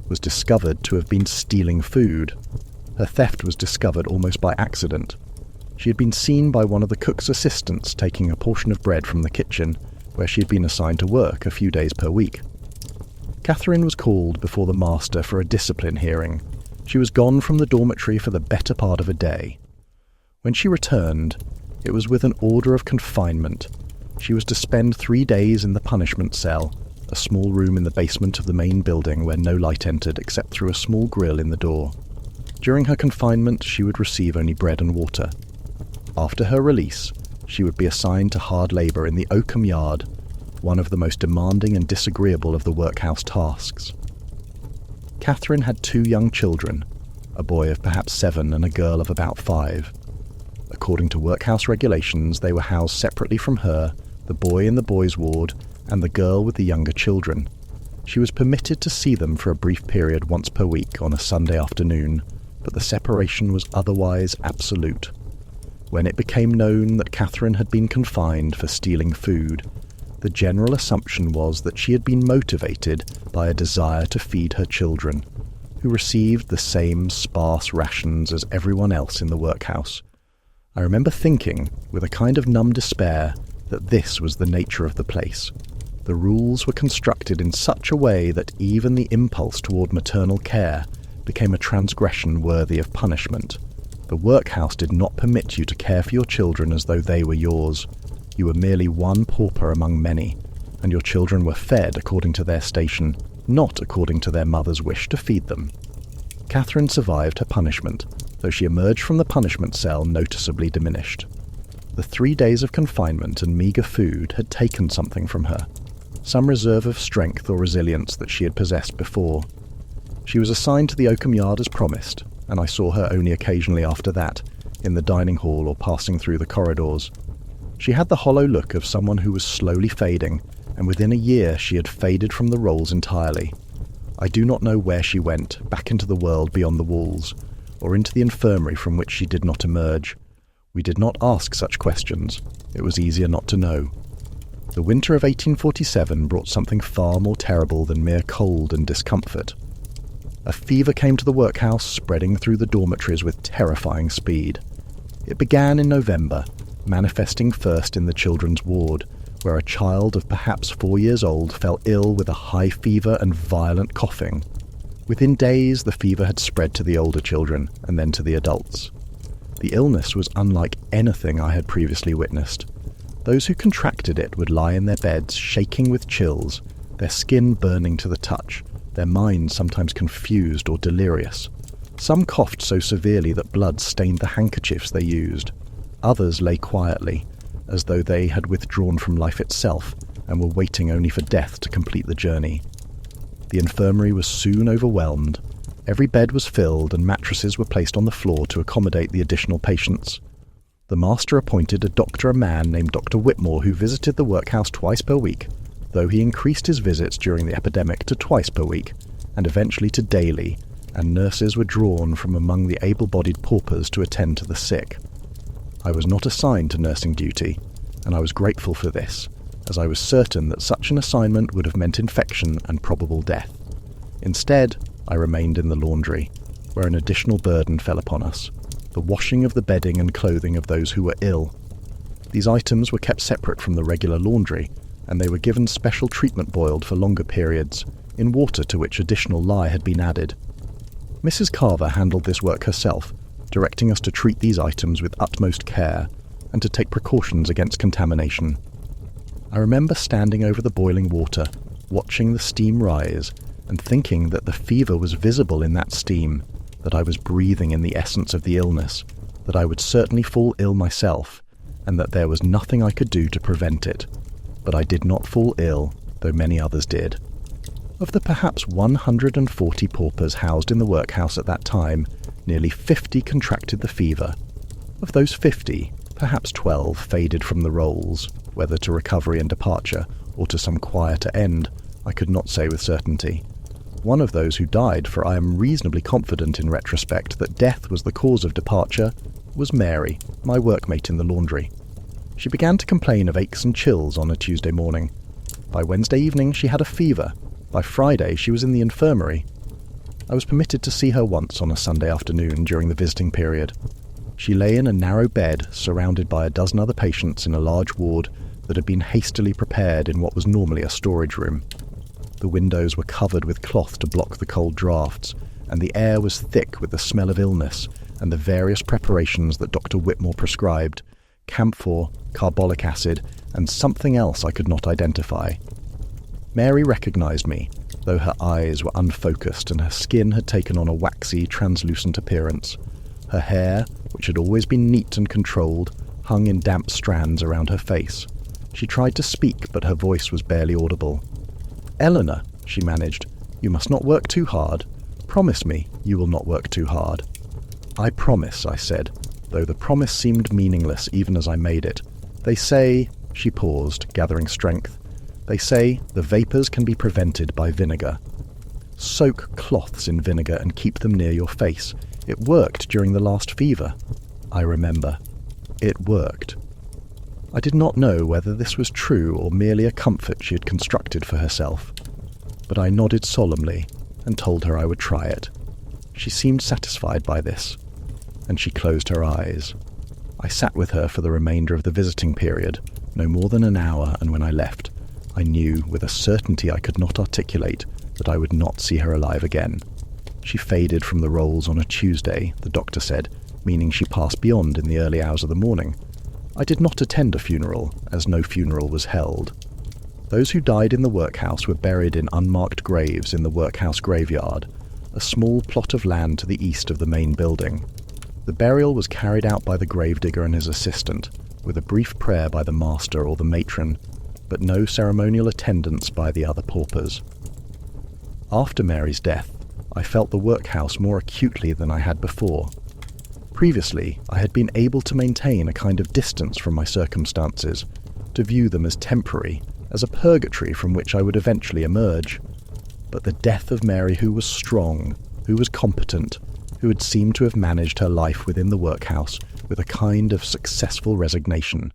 was discovered to have been stealing food. Her theft was discovered almost by accident. She had been seen by one of the cook's assistants taking a portion of bread from the kitchen, where she had been assigned to work a few days per week. Catherine was called before the master for a discipline hearing. She was gone from the dormitory for the better part of a day. When she returned, it was with an order of confinement. She was to spend 3 days in the punishment cell, a small room in the basement of the main building where no light entered except through a small grill in the door. During her confinement, she would receive only bread and water. After her release, she would be assigned to hard labour in the oakum yard, one of the most demanding and disagreeable of the workhouse tasks. Catherine had 2 young children, a boy of perhaps 7 and a girl of about 5. According to workhouse regulations, they were housed separately from her, the boy in the boys' ward, and the girl with the younger children. She was permitted to see them for a brief period once per week on a Sunday afternoon, but the separation was otherwise absolute. When it became known that Catherine had been confined for stealing food, the general assumption was that she had been motivated by a desire to feed her children, who received the same sparse rations as everyone else in the workhouse. I remember thinking, with a kind of numb despair, that this was the nature of the place. The rules were constructed in such a way that even the impulse toward maternal care became a transgression worthy of punishment. The workhouse did not permit you to care for your children as though they were yours. You were merely one pauper among many, and your children were fed according to their station, not according to their mother's wish to feed them. Catherine survived her punishment, though she emerged from the punishment cell noticeably diminished. The 3 days of confinement and meagre food had taken something from her, some reserve of strength or resilience that she had possessed before. She was assigned to the Oakham Yard as promised, and I saw her only occasionally after that, in the dining hall or passing through the corridors. She had the hollow look of someone who was slowly fading, and within a year she had faded from the rolls entirely. I do not know where she went, back into the world beyond the walls, or into the infirmary from which she did not emerge. We did not ask such questions. It was easier not to know. The winter of 1847 brought something far more terrible than mere cold and discomfort. A fever came to the workhouse, spreading through the dormitories with terrifying speed. It began in November, manifesting first in the children's ward, where a child of perhaps 4 years old fell ill with a high fever and violent coughing. Within days, the fever had spread to the older children, and then to the adults. The illness was unlike anything I had previously witnessed. Those who contracted it would lie in their beds, shaking with chills, their skin burning to the touch, their minds sometimes confused or delirious. Some coughed so severely that blood stained the handkerchiefs they used. Others lay quietly, as though they had withdrawn from life itself and were waiting only for death to complete the journey. The infirmary was soon overwhelmed. Every bed was filled and mattresses were placed on the floor to accommodate the additional patients. The master appointed a man named Dr. Whitmore, who visited the workhouse twice per week, though he increased his visits during the epidemic to twice per week, and eventually to daily, and nurses were drawn from among the able-bodied paupers to attend to the sick. I was not assigned to nursing duty, and I was grateful for this, as I was certain that such an assignment would have meant infection and probable death. Instead, I remained in the laundry, where an additional burden fell upon us, the washing of the bedding and clothing of those who were ill. These items were kept separate from the regular laundry, and they were given special treatment boiled for longer periods, in water to which additional lye had been added. Mrs. Carver handled this work herself, directing us to treat these items with utmost care, and to take precautions against contamination. I remember standing over the boiling water, watching the steam rise, and thinking that the fever was visible in that steam, that I was breathing in the essence of the illness, that I would certainly fall ill myself, and that there was nothing I could do to prevent it. But I did not fall ill, though many others did. Of the perhaps 140 paupers housed in the workhouse at that time, nearly 50 contracted the fever. Of those 50, perhaps 12 faded from the rolls, whether to recovery and departure, or to some quieter end, I could not say with certainty. One of those who died, for I am reasonably confident in retrospect that death was the cause of departure, was Mary, my workmate in the laundry. She began to complain of aches and chills on a Tuesday morning. By Wednesday evening she had a fever. By Friday she was in the infirmary. I was permitted to see her once on a Sunday afternoon during the visiting period. She lay in a narrow bed, surrounded by a dozen other patients in a large ward that had been hastily prepared in what was normally a storage room. The windows were covered with cloth to block the cold draughts, and the air was thick with the smell of illness and the various preparations that Dr. Whitmore prescribed: camphor, carbolic acid, and something else I could not identify. Mary recognized me, though her eyes were unfocused and her skin had taken on a waxy, translucent appearance. Her hair, which had always been neat and controlled, hung in damp strands around her face. She tried to speak, but her voice was barely audible. "Eleanor," she managed, "you must not work too hard. Promise me you will not work too hard." "I promise," I said, though the promise seemed meaningless even as I made it. "They say," she paused, gathering strength, "they say the vapours can be prevented by vinegar. Soak cloths in vinegar and keep them near your face. It worked during the last fever. I remember. It worked. I did not know whether this was true or merely a comfort she had constructed for herself, but I nodded solemnly and told her I would try it. She seemed satisfied by this, and she closed her eyes. I sat with her for the remainder of the visiting period, no more than an hour, and when I left, I knew with a certainty I could not articulate that I would not see her alive again. She faded from the rolls on a Tuesday, the doctor said, meaning she passed beyond in the early hours of the morning. I did not attend a funeral, as no funeral was held. Those who died in the workhouse were buried in unmarked graves in the workhouse graveyard, a small plot of land to the east of the main building. The burial was carried out by the gravedigger and his assistant, with a brief prayer by the master or the matron, but no ceremonial attendance by the other paupers. After Mary's death, I felt the workhouse more acutely than I had before. Previously, I had been able to maintain a kind of distance from my circumstances, to view them as temporary, as a purgatory from which I would eventually emerge. But the death of Mary, who was strong, who was competent, who had seemed to have managed her life within the workhouse with a kind of successful resignation,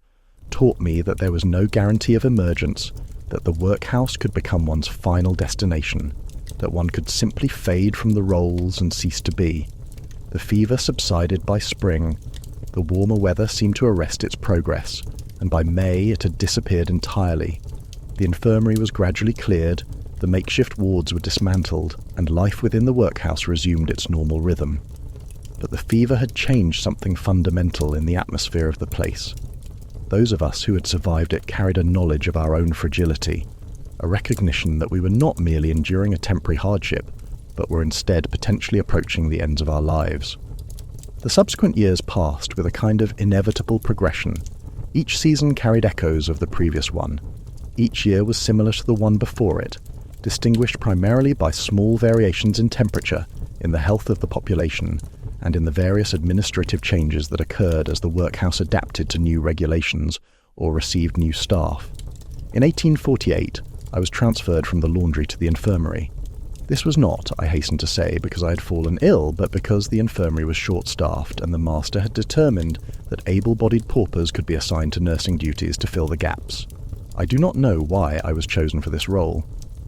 taught me that there was no guarantee of emergence, that the workhouse could become one's final destination, that one could simply fade from the rolls and cease to be. The fever subsided by spring, the warmer weather seemed to arrest its progress, and by May it had disappeared entirely. The infirmary was gradually cleared, the makeshift wards were dismantled, and life within the workhouse resumed its normal rhythm. But the fever had changed something fundamental in the atmosphere of the place. Those of us who had survived it carried a knowledge of our own fragility, a recognition that we were not merely enduring a temporary hardship, but were instead potentially approaching the ends of our lives. The subsequent years passed with a kind of inevitable progression. Each season carried echoes of the previous one. Each year was similar to the one before it, distinguished primarily by small variations in temperature, in the health of the population, and in the various administrative changes that occurred as the workhouse adapted to new regulations or received new staff. In 1848, I was transferred from the laundry to the infirmary. This was not, I hasten to say, because I had fallen ill, but because the infirmary was short-staffed and the master had determined that able-bodied paupers could be assigned to nursing duties to fill the gaps. I do not know why I was chosen for this role.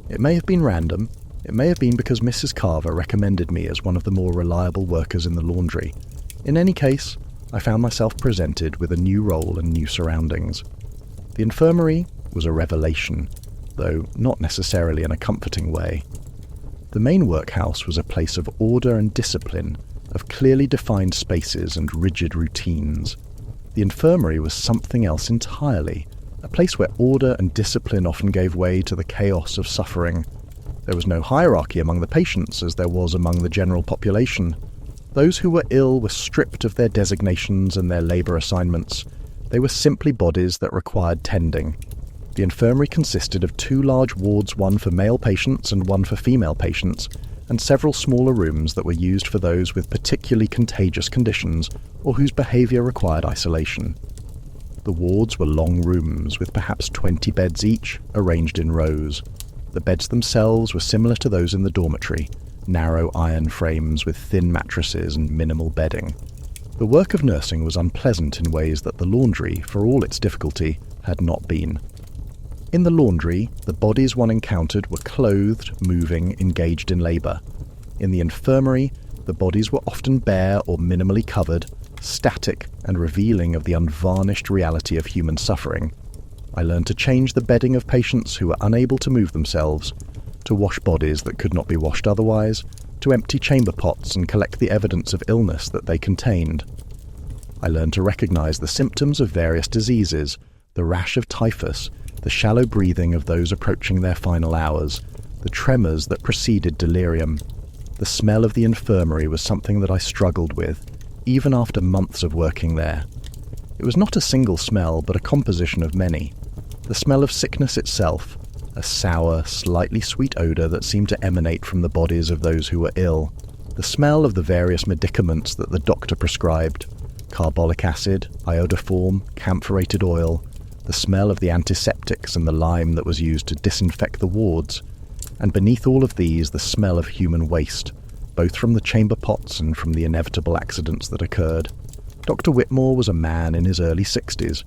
It may have been random. It may have been because Mrs. Carver recommended me as one of the more reliable workers in the laundry. In any case, I found myself presented with a new role and new surroundings. The infirmary was a revelation, though not necessarily in a comforting way. The main workhouse was a place of order and discipline, of clearly defined spaces and rigid routines. The infirmary was something else entirely, a place where order and discipline often gave way to the chaos of suffering. There was no hierarchy among the patients as there was among the general population. Those who were ill were stripped of their designations and their labour assignments. They were simply bodies that required tending. The infirmary consisted of 2 large wards, one for male patients and one for female patients, and several smaller rooms that were used for those with particularly contagious conditions or whose behaviour required isolation. The wards were long rooms with perhaps 20 beds each, arranged in rows. The beds themselves were similar to those in the dormitory, narrow iron frames with thin mattresses and minimal bedding. The work of nursing was unpleasant in ways that the laundry, for all its difficulty, had not been. In the laundry, the bodies one encountered were clothed, moving, engaged in labour. In the infirmary, the bodies were often bare or minimally covered, static and revealing of the unvarnished reality of human suffering. I learned to change the bedding of patients who were unable to move themselves, to wash bodies that could not be washed otherwise, to empty chamber pots and collect the evidence of illness that they contained. I learned to recognise the symptoms of various diseases, the rash of typhus, the shallow breathing of those approaching their final hours, the tremors that preceded delirium. The smell of the infirmary was something that I struggled with, even after months of working there. It was not a single smell, but a composition of many. The smell of sickness itself, a sour, slightly sweet odour that seemed to emanate from the bodies of those who were ill. The smell of the various medicaments that the doctor prescribed, carbolic acid, iodoform, camphorated oil, the smell of the antiseptics and the lime that was used to disinfect the wards, and beneath all of these the smell of human waste, both from the chamber pots and from the inevitable accidents that occurred. Dr. Whitmore was a man in his early 60s,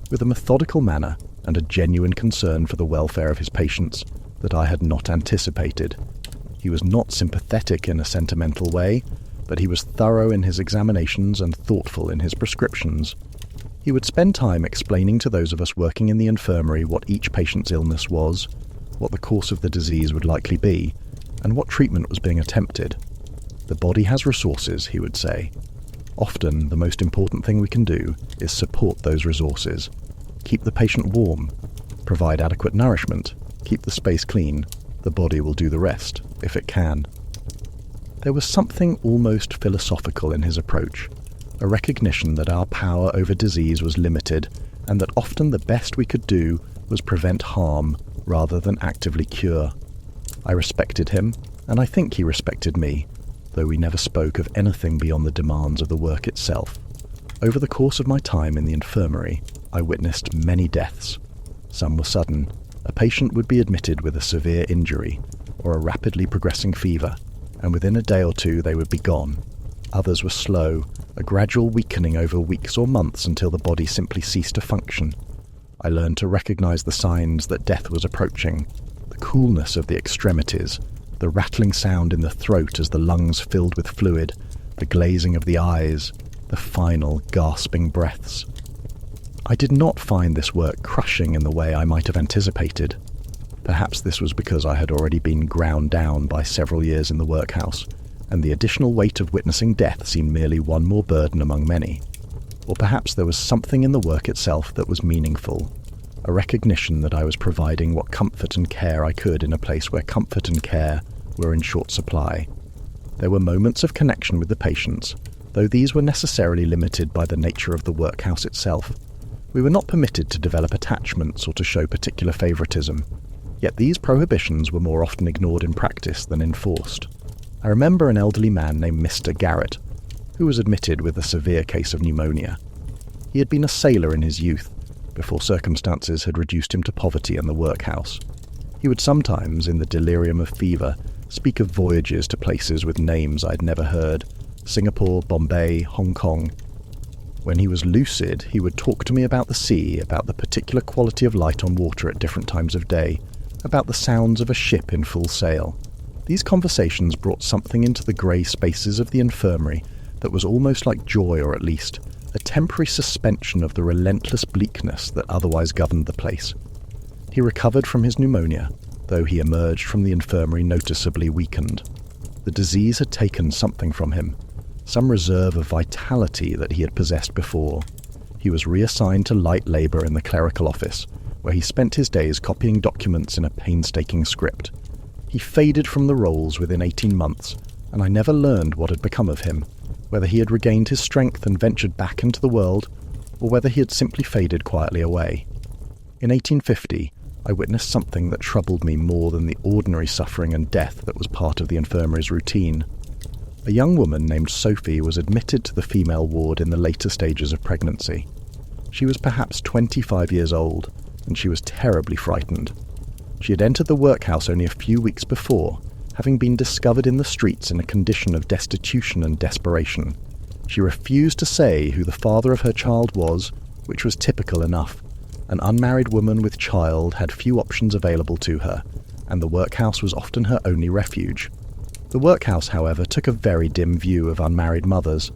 with a methodical manner and a genuine concern for the welfare of his patients that I had not anticipated. He was not sympathetic in a sentimental way, but he was thorough in his examinations and thoughtful in his prescriptions. He would spend time explaining to those of us working in the infirmary what each patient's illness was, what the course of the disease would likely be, and what treatment was being attempted. The body has resources, he would say. Often, the most important thing we can do is support those resources. Keep the patient warm, provide adequate nourishment, keep the space clean. The body will do the rest, if it can. There was something almost philosophical in his approach, a recognition that our power over disease was limited, and that often the best we could do was prevent harm rather than actively cure. I respected him, and I think he respected me, though we never spoke of anything beyond the demands of the work itself. Over the course of my time in the infirmary, I witnessed many deaths. Some were sudden. A patient would be admitted with a severe injury or a rapidly progressing fever, and within a day or two they would be gone. Others were slow, a gradual weakening over weeks or months until the body simply ceased to function. I learned to recognize the signs that death was approaching, the coolness of the extremities, the rattling sound in the throat as the lungs filled with fluid, the glazing of the eyes, the final gasping breaths. I did not find this work crushing in the way I might have anticipated. Perhaps this was because I had already been ground down by several years in the workhouse, and the additional weight of witnessing death seemed merely one more burden among many. Or perhaps there was something in the work itself that was meaningful, a recognition that I was providing what comfort and care I could in a place where comfort and care were in short supply. There were moments of connection with the patients, though these were necessarily limited by the nature of the workhouse itself. We were not permitted to develop attachments or to show particular favoritism, yet these prohibitions were more often ignored in practice than enforced. I remember an elderly man named Mr. Garrett, who was admitted with a severe case of pneumonia. He had been a sailor in his youth, before circumstances had reduced him to poverty and the workhouse. He would sometimes, in the delirium of fever, speak of voyages to places with names I'd never heard: Singapore, Bombay, Hong Kong. When he was lucid, he would talk to me about the sea, about the particular quality of light on water at different times of day, about the sounds of a ship in full sail. These conversations brought something into the grey spaces of the infirmary that was almost like joy, or at least a temporary suspension of the relentless bleakness that otherwise governed the place. He recovered from his pneumonia, though he emerged from the infirmary noticeably weakened. The disease had taken something from him, some reserve of vitality that he had possessed before. He was reassigned to light labour in the clerical office, where he spent his days copying documents in a painstaking script. He faded from the roles within 18 months, and I never learned what had become of him, whether he had regained his strength and ventured back into the world, or whether he had simply faded quietly away. In 1850, I witnessed something that troubled me more than the ordinary suffering and death that was part of the infirmary's routine. A young woman named Sophie was admitted to the female ward in the later stages of pregnancy. She was perhaps 25 years old, and she was terribly frightened. She had entered the workhouse only a few weeks before, having been discovered in the streets in a condition of destitution and desperation. She refused to say who the father of her child was, which was typical enough. An unmarried woman with child had few options available to her, and the workhouse was often her only refuge. The workhouse, however, took a very dim view of unmarried mothers.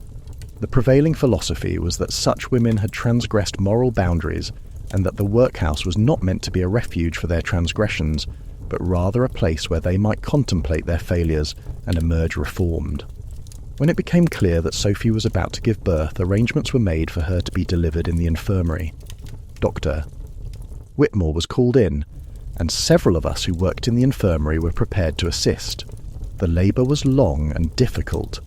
The prevailing philosophy was that such women had transgressed moral boundaries, and that the workhouse was not meant to be a refuge for their transgressions, but rather a place where they might contemplate their failures and emerge reformed. When it became clear that Sophie was about to give birth, arrangements were made for her to be delivered in the infirmary. Dr. Whitmore was called in, and several of us who worked in the infirmary were prepared to assist. The labour was long and difficult.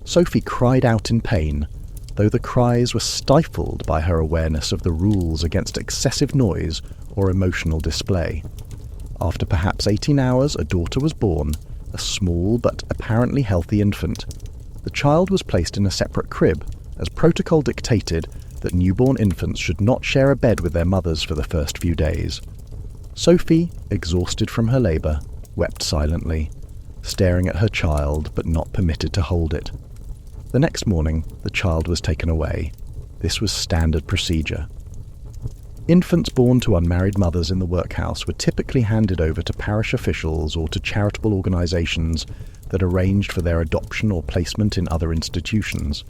Sophie cried out in pain, though the cries were stifled by her awareness of the rules against excessive noise or emotional display. After perhaps 18 hours, a daughter was born, a small but apparently healthy infant. The child was placed in a separate crib, as protocol dictated that newborn infants should not share a bed with their mothers for the first few days. Sophie, exhausted from her labour, wept silently. staring at her child but not permitted to hold it. The next morning, the child was taken away. This was standard procedure. Infants born to unmarried mothers in the workhouse were typically handed over to parish officials or to charitable organisations that arranged for their adoption or placement in other institutions.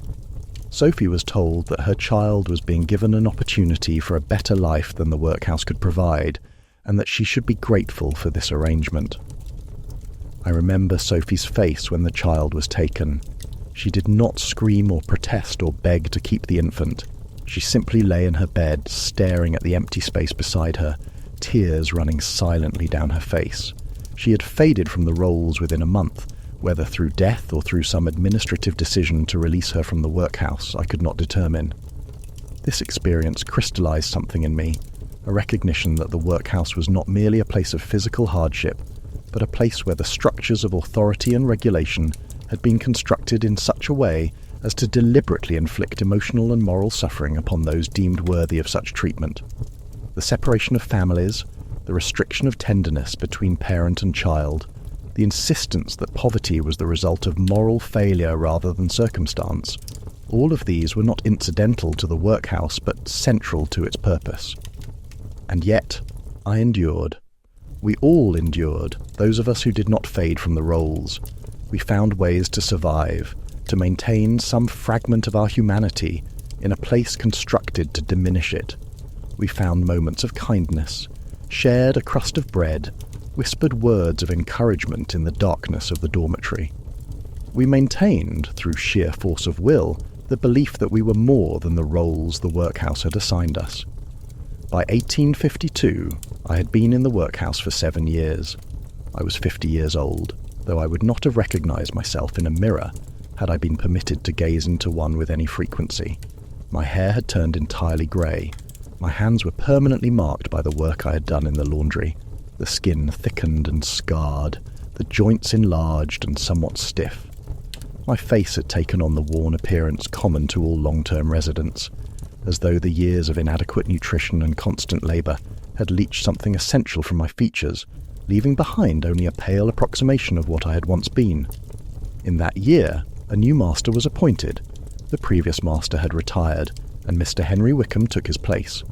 Sophie was told that her child was being given an opportunity for a better life than the workhouse could provide, and that she should be grateful for this arrangement. I remember Sophie's face when the child was taken. She did not scream or protest or beg to keep the infant. She simply lay in her bed, staring at the empty space beside her, tears running silently down her face. She had faded from the rolls within a month, whether through death or through some administrative decision to release her from the workhouse, I could not determine. This experience crystallized something in me, a recognition that the workhouse was not merely a place of physical hardship, but a place where the structures of authority and regulation had been constructed in such a way as to deliberately inflict emotional and moral suffering upon those deemed worthy of such treatment. The separation of families, the restriction of tenderness between parent and child, the insistence that poverty was the result of moral failure rather than circumstance, all of these were not incidental to the workhouse but central to its purpose. And yet, I endured. We all endured, those of us who did not fade from the rolls. We found ways to survive, to maintain some fragment of our humanity in a place constructed to diminish it. We found moments of kindness, shared a crust of bread, whispered words of encouragement in the darkness of the dormitory. We maintained, through sheer force of will, the belief that we were more than the roles the workhouse had assigned us. By 1852, I had been in the workhouse for 7 years. I was 50 years old, though I would not have recognised myself in a mirror had I been permitted to gaze into one with any frequency. My hair had turned entirely grey. My hands were permanently marked by the work I had done in the laundry. The skin thickened and scarred, the joints enlarged and somewhat stiff. My face had taken on the worn appearance common to all long-term residents, as though the years of inadequate nutrition and constant labour had leached something essential from my features, leaving behind only a pale approximation of what I had once been. In that year, a new master was appointed. The previous master had retired, and Mr. Henry Wickham took his place.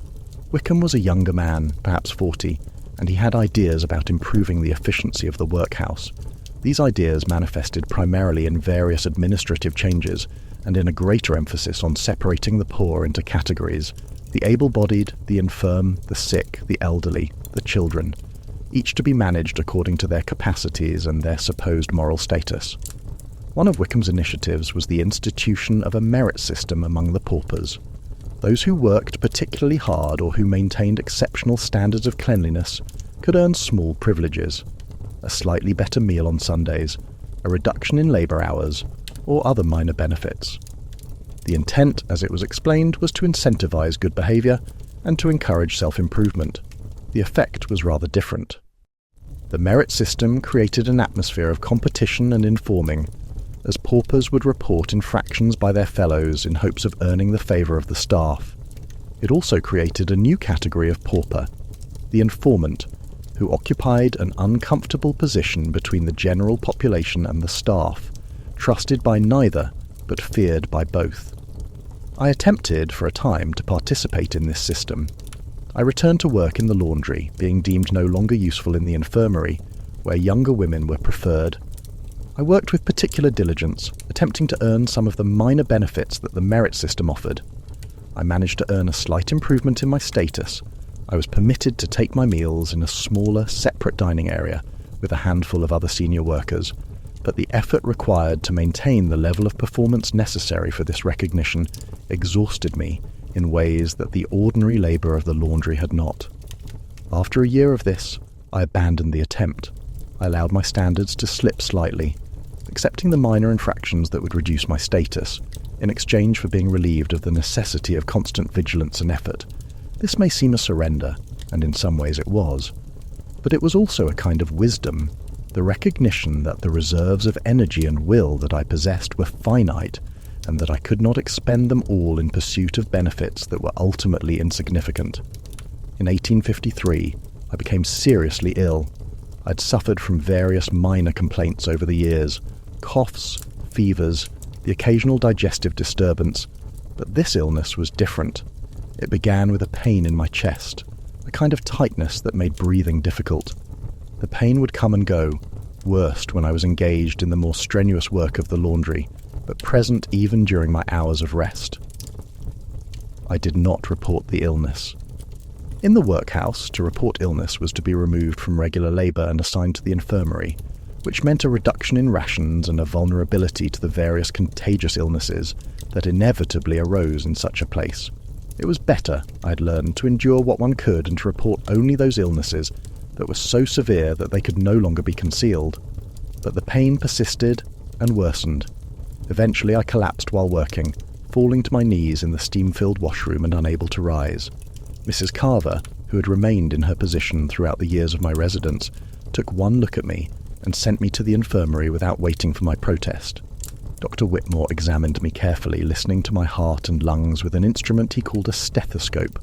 Wickham was a younger man, perhaps 40, and he had ideas about improving the efficiency of the workhouse. These ideas manifested primarily in various administrative changes, and in a greater emphasis on separating the poor into categories: the able-bodied, the infirm, the sick, the elderly, the children, each to be managed according to their capacities and their supposed moral status. One of Wickham's initiatives was the institution of a merit system among the paupers. Those who worked particularly hard or who maintained exceptional standards of cleanliness could earn small privileges: a slightly better meal on Sundays, a reduction in labour hours, or other minor benefits. The intent, as it was explained, was to incentivise good behaviour and to encourage self-improvement. The effect was rather different. The merit system created an atmosphere of competition and informing, as paupers would report infractions by their fellows in hopes of earning the favour of the staff. It also created a new category of pauper, the informant, who occupied an uncomfortable position between the general population and the staff, trusted by neither, but feared by both. I attempted, for a time, to participate in this system. I returned to work in the laundry, being deemed no longer useful in the infirmary, where younger women were preferred. I worked with particular diligence, attempting to earn some of the minor benefits that the merit system offered. I managed to earn a slight improvement in my status. I was permitted to take my meals in a smaller, separate dining area with a handful of other senior workers, but the effort required to maintain the level of performance necessary for this recognition exhausted me in ways that the ordinary labour of the laundry had not. After a year of this, I abandoned the attempt. I allowed my standards to slip slightly, accepting the minor infractions that would reduce my status, in exchange for being relieved of the necessity of constant vigilance and effort. This may seem a surrender, and in some ways it was, but it was also a kind of wisdom, the recognition that the reserves of energy and will that I possessed were finite, and that I could not expend them all in pursuit of benefits that were ultimately insignificant. In 1853, I became seriously ill. I'd suffered from various minor complaints over the years, coughs, fevers, the occasional digestive disturbance, but this illness was different. It began with a pain in my chest, a kind of tightness that made breathing difficult. The pain would come and go, worst when I was engaged in the more strenuous work of the laundry, but present even during my hours of rest. I did not report the illness. In the workhouse, to report illness was to be removed from regular labour and assigned to the infirmary, which meant a reduction in rations and a vulnerability to the various contagious illnesses that inevitably arose in such a place. It was better, I'd learned, to endure what one could and to report only those illnesses that were so severe that they could no longer be concealed. But the pain persisted and worsened. Eventually I collapsed while working, falling to my knees in the steam-filled washroom and unable to rise. Mrs. Carver, who had remained in her position throughout the years of my residence, took one look at me and sent me to the infirmary without waiting for my protest. Dr. Whitmore examined me carefully, listening to my heart and lungs with an instrument he called a stethoscope,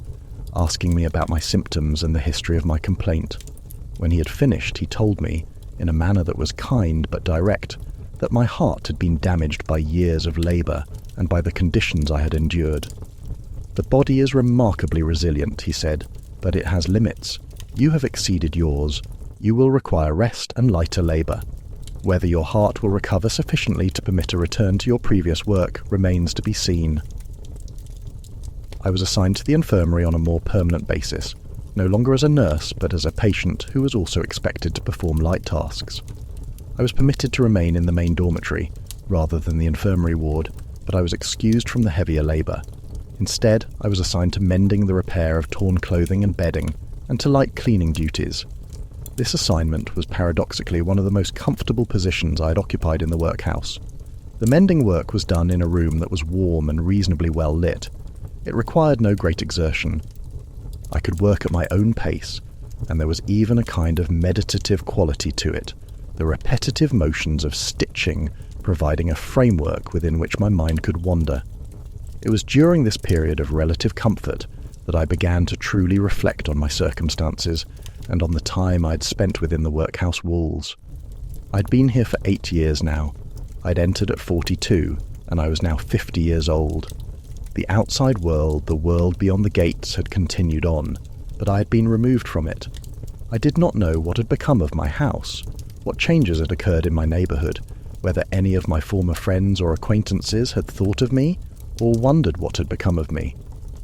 asking me about my symptoms and the history of my complaint. When he had finished, he told me, in a manner that was kind but direct, that my heart had been damaged by years of labour and by the conditions I had endured. "The body is remarkably resilient," he said, "but it has limits. You have exceeded yours. You will require rest and lighter labour. Whether your heart will recover sufficiently to permit a return to your previous work remains to be seen." I was assigned to the infirmary on a more permanent basis, no longer as a nurse but as a patient who was also expected to perform light tasks. I was permitted to remain in the main dormitory, rather than the infirmary ward, but I was excused from the heavier labour. Instead, I was assigned to mending the repair of torn clothing and bedding, and to light cleaning duties. This assignment was paradoxically one of the most comfortable positions I had occupied in the workhouse. The mending work was done in a room that was warm and reasonably well lit. It required no great exertion. I could work at my own pace, and there was even a kind of meditative quality to it, the repetitive motions of stitching providing a framework within which my mind could wander. It was during this period of relative comfort that I began to truly reflect on my circumstances and on the time I'd spent within the workhouse walls. I'd been here for 8 years now. I'd entered at 42, and I was now 50 years old. The outside world, the world beyond the gates, had continued on, but I had been removed from it. I did not know what had become of my house, what changes had occurred in my neighbourhood, whether any of my former friends or acquaintances had thought of me, or wondered what had become of me.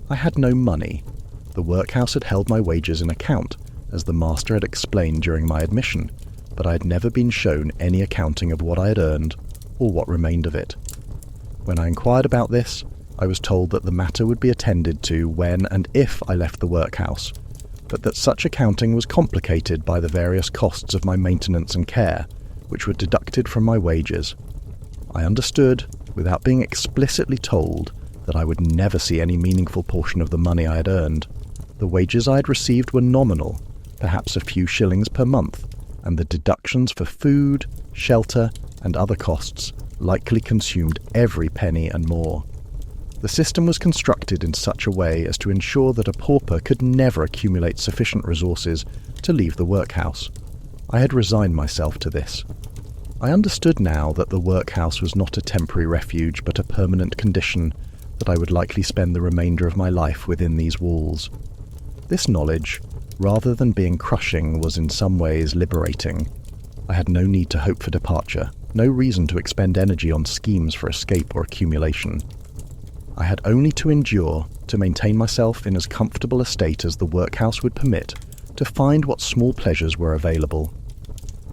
I had no money. The workhouse had held my wages in account, as the master had explained during my admission, but I had never been shown any accounting of what I had earned, or what remained of it. When I inquired about this, I was told that the matter would be attended to when and if I left the workhouse, but that such accounting was complicated by the various costs of my maintenance and care, which were deducted from my wages. I understood, without being explicitly told, that I would never see any meaningful portion of the money I had earned. The wages I had received were nominal, perhaps a few shillings per month, and the deductions for food, shelter, and other costs likely consumed every penny and more. The system was constructed in such a way as to ensure that a pauper could never accumulate sufficient resources to leave the workhouse. I had resigned myself to this. I understood now that the workhouse was not a temporary refuge but a permanent condition, that I would likely spend the remainder of my life within these walls. This knowledge, rather than being crushing, was in some ways liberating. I had no need to hope for departure, no reason to expend energy on schemes for escape or accumulation. I had only to endure, to maintain myself in as comfortable a state as the workhouse would permit, to find what small pleasures were available.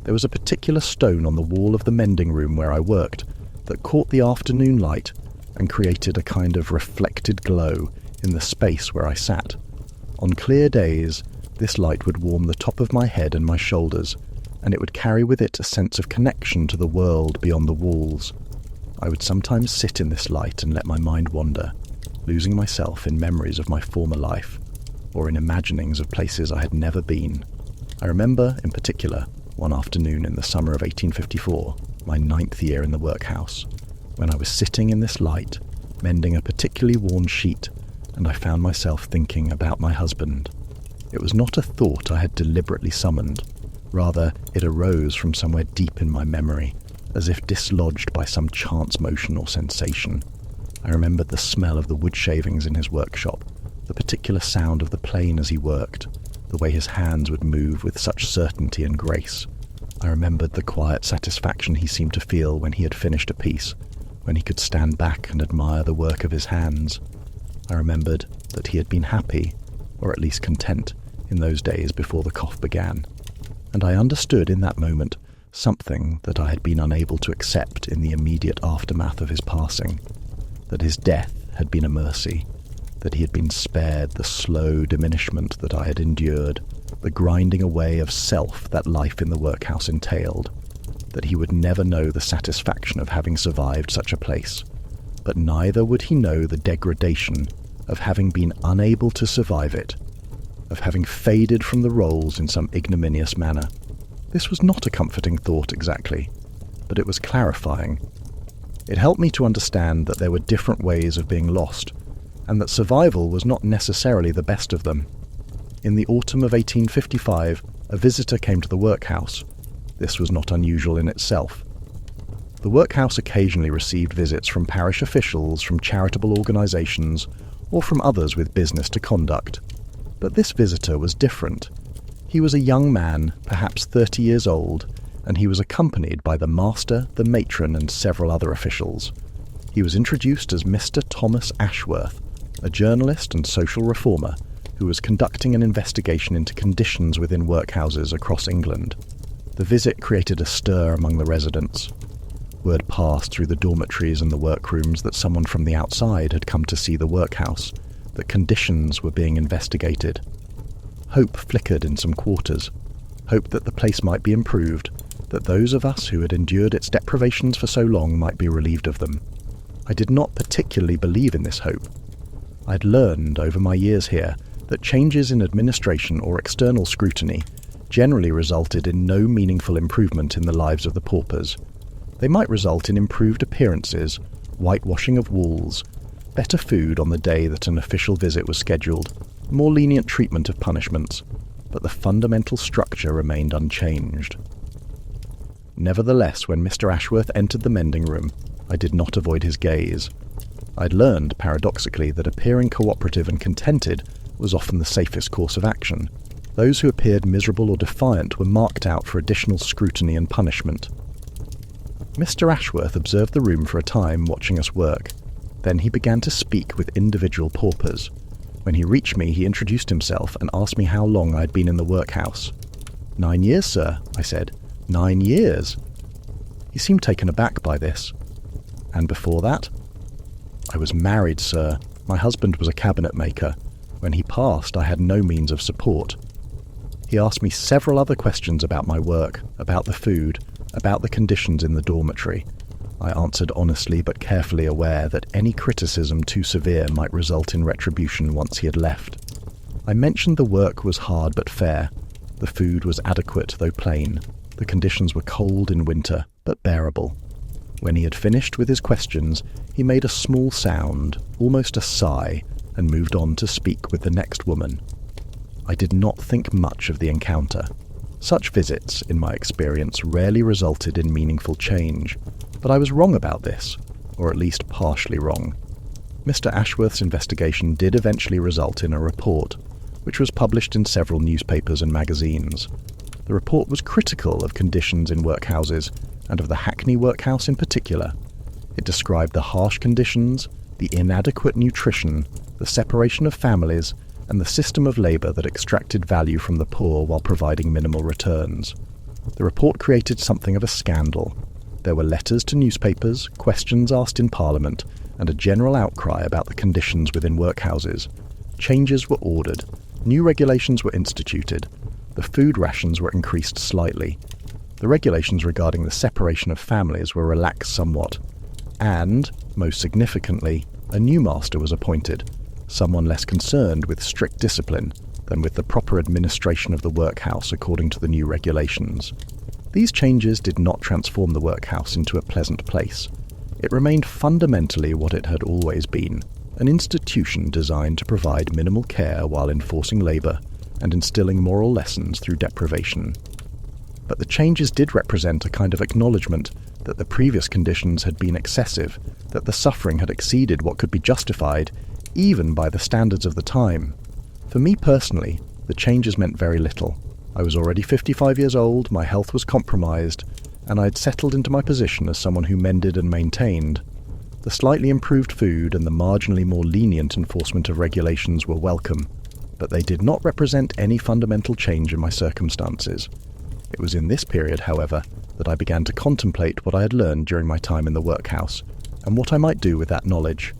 There was a particular stone on the wall of the mending room where I worked that caught the afternoon light and created a kind of reflected glow in the space where I sat. On clear days, this light would warm the top of my head and my shoulders, and it would carry with it a sense of connection to the world beyond the walls. I would sometimes sit in this light and let my mind wander, losing myself in memories of my former life, or in imaginings of places I had never been. I remember, in particular, one afternoon in the summer of 1854, my 9th year in the workhouse, when I was sitting in this light, mending a particularly worn sheet, and I found myself thinking about my husband. It was not a thought I had deliberately summoned. Rather, it arose from somewhere deep in my memory, as if dislodged by some chance motion or sensation. I remembered the smell of the wood shavings in his workshop, the particular sound of the plane as he worked, the way his hands would move with such certainty and grace. I remembered the quiet satisfaction he seemed to feel when he had finished a piece, when he could stand back and admire the work of his hands. I remembered that he had been happy, or at least content, in those days before the cough began. And I understood in that moment something that I had been unable to accept in the immediate aftermath of his passing, that his death had been a mercy, that he had been spared the slow diminishment that I had endured, the grinding away of self that life in the workhouse entailed, that he would never know the satisfaction of having survived such a place, but neither would he know the degradation of having been unable to survive it, of having faded from the roles in some ignominious manner. This was not a comforting thought exactly, but it was clarifying. It helped me to understand that there were different ways of being lost, and that survival was not necessarily the best of them. In the autumn of 1855, a visitor came to the workhouse. This was not unusual in itself. The workhouse occasionally received visits from parish officials, from charitable organisations, or from others with business to conduct. But this visitor was different. He was a young man, perhaps 30 years old, and he was accompanied by the master, the matron, and several other officials. He was introduced as Mr. Thomas Ashworth, a journalist and social reformer who was conducting an investigation into conditions within workhouses across England. The visit created a stir among the residents. Word passed through the dormitories and the workrooms that someone from the outside had come to see the workhouse, that conditions were being investigated. Hope flickered in some quarters, hope that the place might be improved, that those of us who had endured its deprivations for so long might be relieved of them. I did not particularly believe in this hope. I'd learned over my years here that changes in administration or external scrutiny generally resulted in no meaningful improvement in the lives of the paupers. They might result in improved appearances, whitewashing of walls, better food on the day that an official visit was scheduled, more lenient treatment of punishments, but the fundamental structure remained unchanged. Nevertheless, when Mr. Ashworth entered the mending room, I did not avoid his gaze. I'd learned, paradoxically, that appearing cooperative and contented was often the safest course of action. Those who appeared miserable or defiant were marked out for additional scrutiny and punishment. Mr. Ashworth observed the room for a time, watching us work. Then he began to speak with individual paupers. When he reached me, he introduced himself and asked me how long I'd been in the workhouse. 9 years, sir, I said. 9 years? He seemed taken aback by this. And before that? I was married, sir. My husband was a cabinet maker. When he passed, I had no means of support. He asked me several other questions about my work, about the food, about the conditions in the dormitory. I answered honestly but carefully aware that any criticism too severe might result in retribution once he had left. I mentioned the work was hard but fair. The food was adequate though plain. The conditions were cold in winter, but bearable. When he had finished with his questions, he made a small sound, almost a sigh, and moved on to speak with the next woman. I did not think much of the encounter. Such visits, in my experience, rarely resulted in meaningful change, but I was wrong about this, or at least partially wrong. Mr. Ashworth's investigation did eventually result in a report, which was published in several newspapers and magazines. The report was critical of conditions in workhouses, and of the Hackney workhouse in particular. It described the harsh conditions, the inadequate nutrition, the separation of families, and the system of labour that extracted value from the poor while providing minimal returns. The report created something of a scandal. There were letters to newspapers, questions asked in Parliament, and a general outcry about the conditions within workhouses. Changes were ordered. New regulations were instituted. The food rations were increased slightly. The regulations regarding the separation of families were relaxed somewhat. And, most significantly, a new master was appointed, someone less concerned with strict discipline than with the proper administration of the workhouse according to the new regulations. These changes did not transform the workhouse into a pleasant place. It remained fundamentally what it had always been, an institution designed to provide minimal care while enforcing labour and instilling moral lessons through deprivation. But the changes did represent a kind of acknowledgement that the previous conditions had been excessive, that the suffering had exceeded what could be justified, even by the standards of the time. For me personally, the changes meant very little. I was already 55 years old, my health was compromised, and I had settled into my position as someone who mended and maintained. The slightly improved food and the marginally more lenient enforcement of regulations were welcome, but they did not represent any fundamental change in my circumstances. It was in this period, however, that I began to contemplate what I had learned during my time in the workhouse, and what I might do with that knowledge.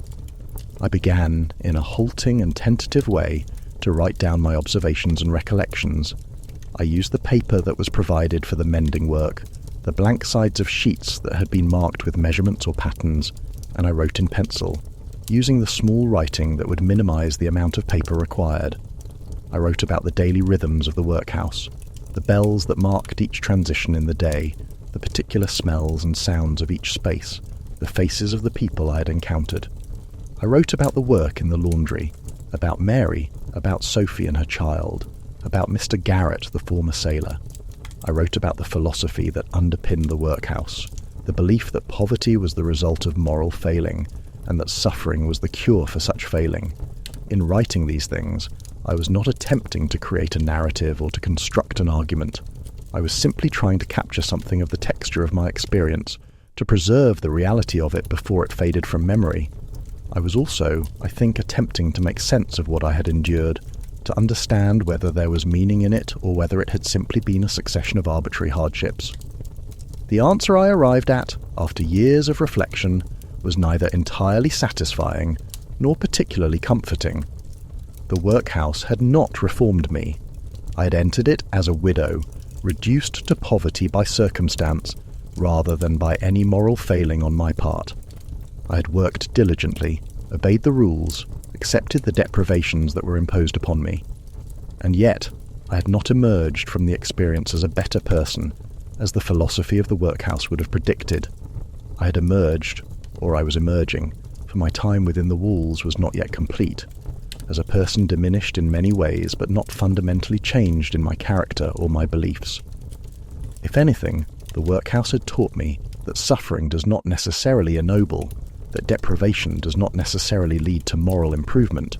I began, in a halting and tentative way, to write down my observations and recollections. I used the paper that was provided for the mending work, the blank sides of sheets that had been marked with measurements or patterns, and I wrote in pencil, using the small writing that would minimize the amount of paper required. I wrote about the daily rhythms of the workhouse, the bells that marked each transition in the day, the particular smells and sounds of each space, the faces of the people I had encountered. I wrote about the work in the laundry, about Mary, about Sophie and her child, about Mr. Garrett, the former sailor. I wrote about the philosophy that underpinned the workhouse, the belief that poverty was the result of moral failing, and that suffering was the cure for such failing. In writing these things, I was not attempting to create a narrative or to construct an argument. I was simply trying to capture something of the texture of my experience, to preserve the reality of it before it faded from memory. I was also, I think, attempting to make sense of what I had endured, to understand whether there was meaning in it or whether it had simply been a succession of arbitrary hardships. The answer I arrived at, after years of reflection, was neither entirely satisfying nor particularly comforting. The workhouse had not reformed me. I had entered it as a widow, reduced to poverty by circumstance rather than by any moral failing on my part. I had worked diligently, obeyed the rules, accepted the deprivations that were imposed upon me. And yet, I had not emerged from the experience as a better person, as the philosophy of the workhouse would have predicted. I had emerged, or I was emerging, for my time within the walls was not yet complete, as a person diminished in many ways but not fundamentally changed in my character or my beliefs. If anything, the workhouse had taught me that suffering does not necessarily ennoble, that deprivation does not necessarily lead to moral improvement.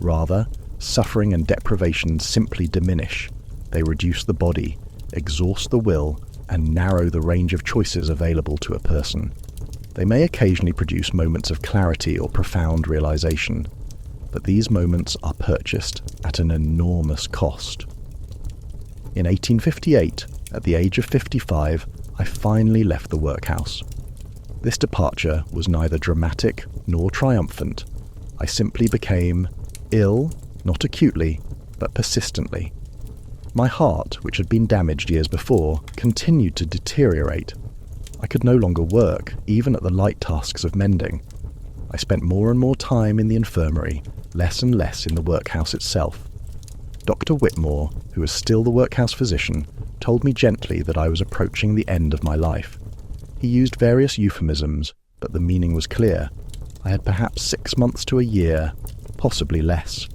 Rather, suffering and deprivation simply diminish. They reduce the body, exhaust the will, and narrow the range of choices available to a person. They may occasionally produce moments of clarity or profound realization, but these moments are purchased at an enormous cost. In 1858, at the age of 55, I finally left the workhouse. This departure was neither dramatic nor triumphant. I simply became ill, not acutely, but persistently. My heart, which had been damaged years before, continued to deteriorate. I could no longer work, even at the light tasks of mending. I spent more and more time in the infirmary, less and less in the workhouse itself. Dr. Whitmore, who was still the workhouse physician, told me gently that I was approaching the end of my life. He used various euphemisms, but the meaning was clear. I had perhaps 6 months to a year, possibly less.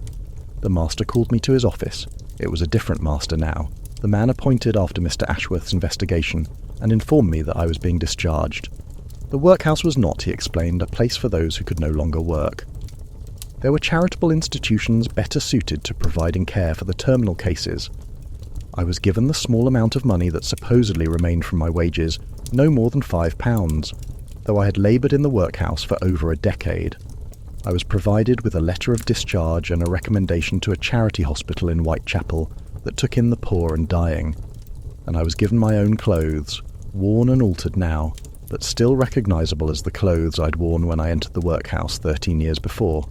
The master called me to his office. It was a different master now, the man appointed after Mr. Ashworth's investigation, and informed me that I was being discharged. The workhouse was not, he explained, a place for those who could no longer work. There were charitable institutions better suited to providing care for the terminal cases. I was given the small amount of money that supposedly remained from my wages, no more than £5, though I had laboured in the workhouse for over a decade. I was provided with a letter of discharge and a recommendation to a charity hospital in Whitechapel that took in the poor and dying, and I was given my own clothes, worn and altered now, but still recognisable as the clothes I'd worn when I entered the workhouse 13 years before.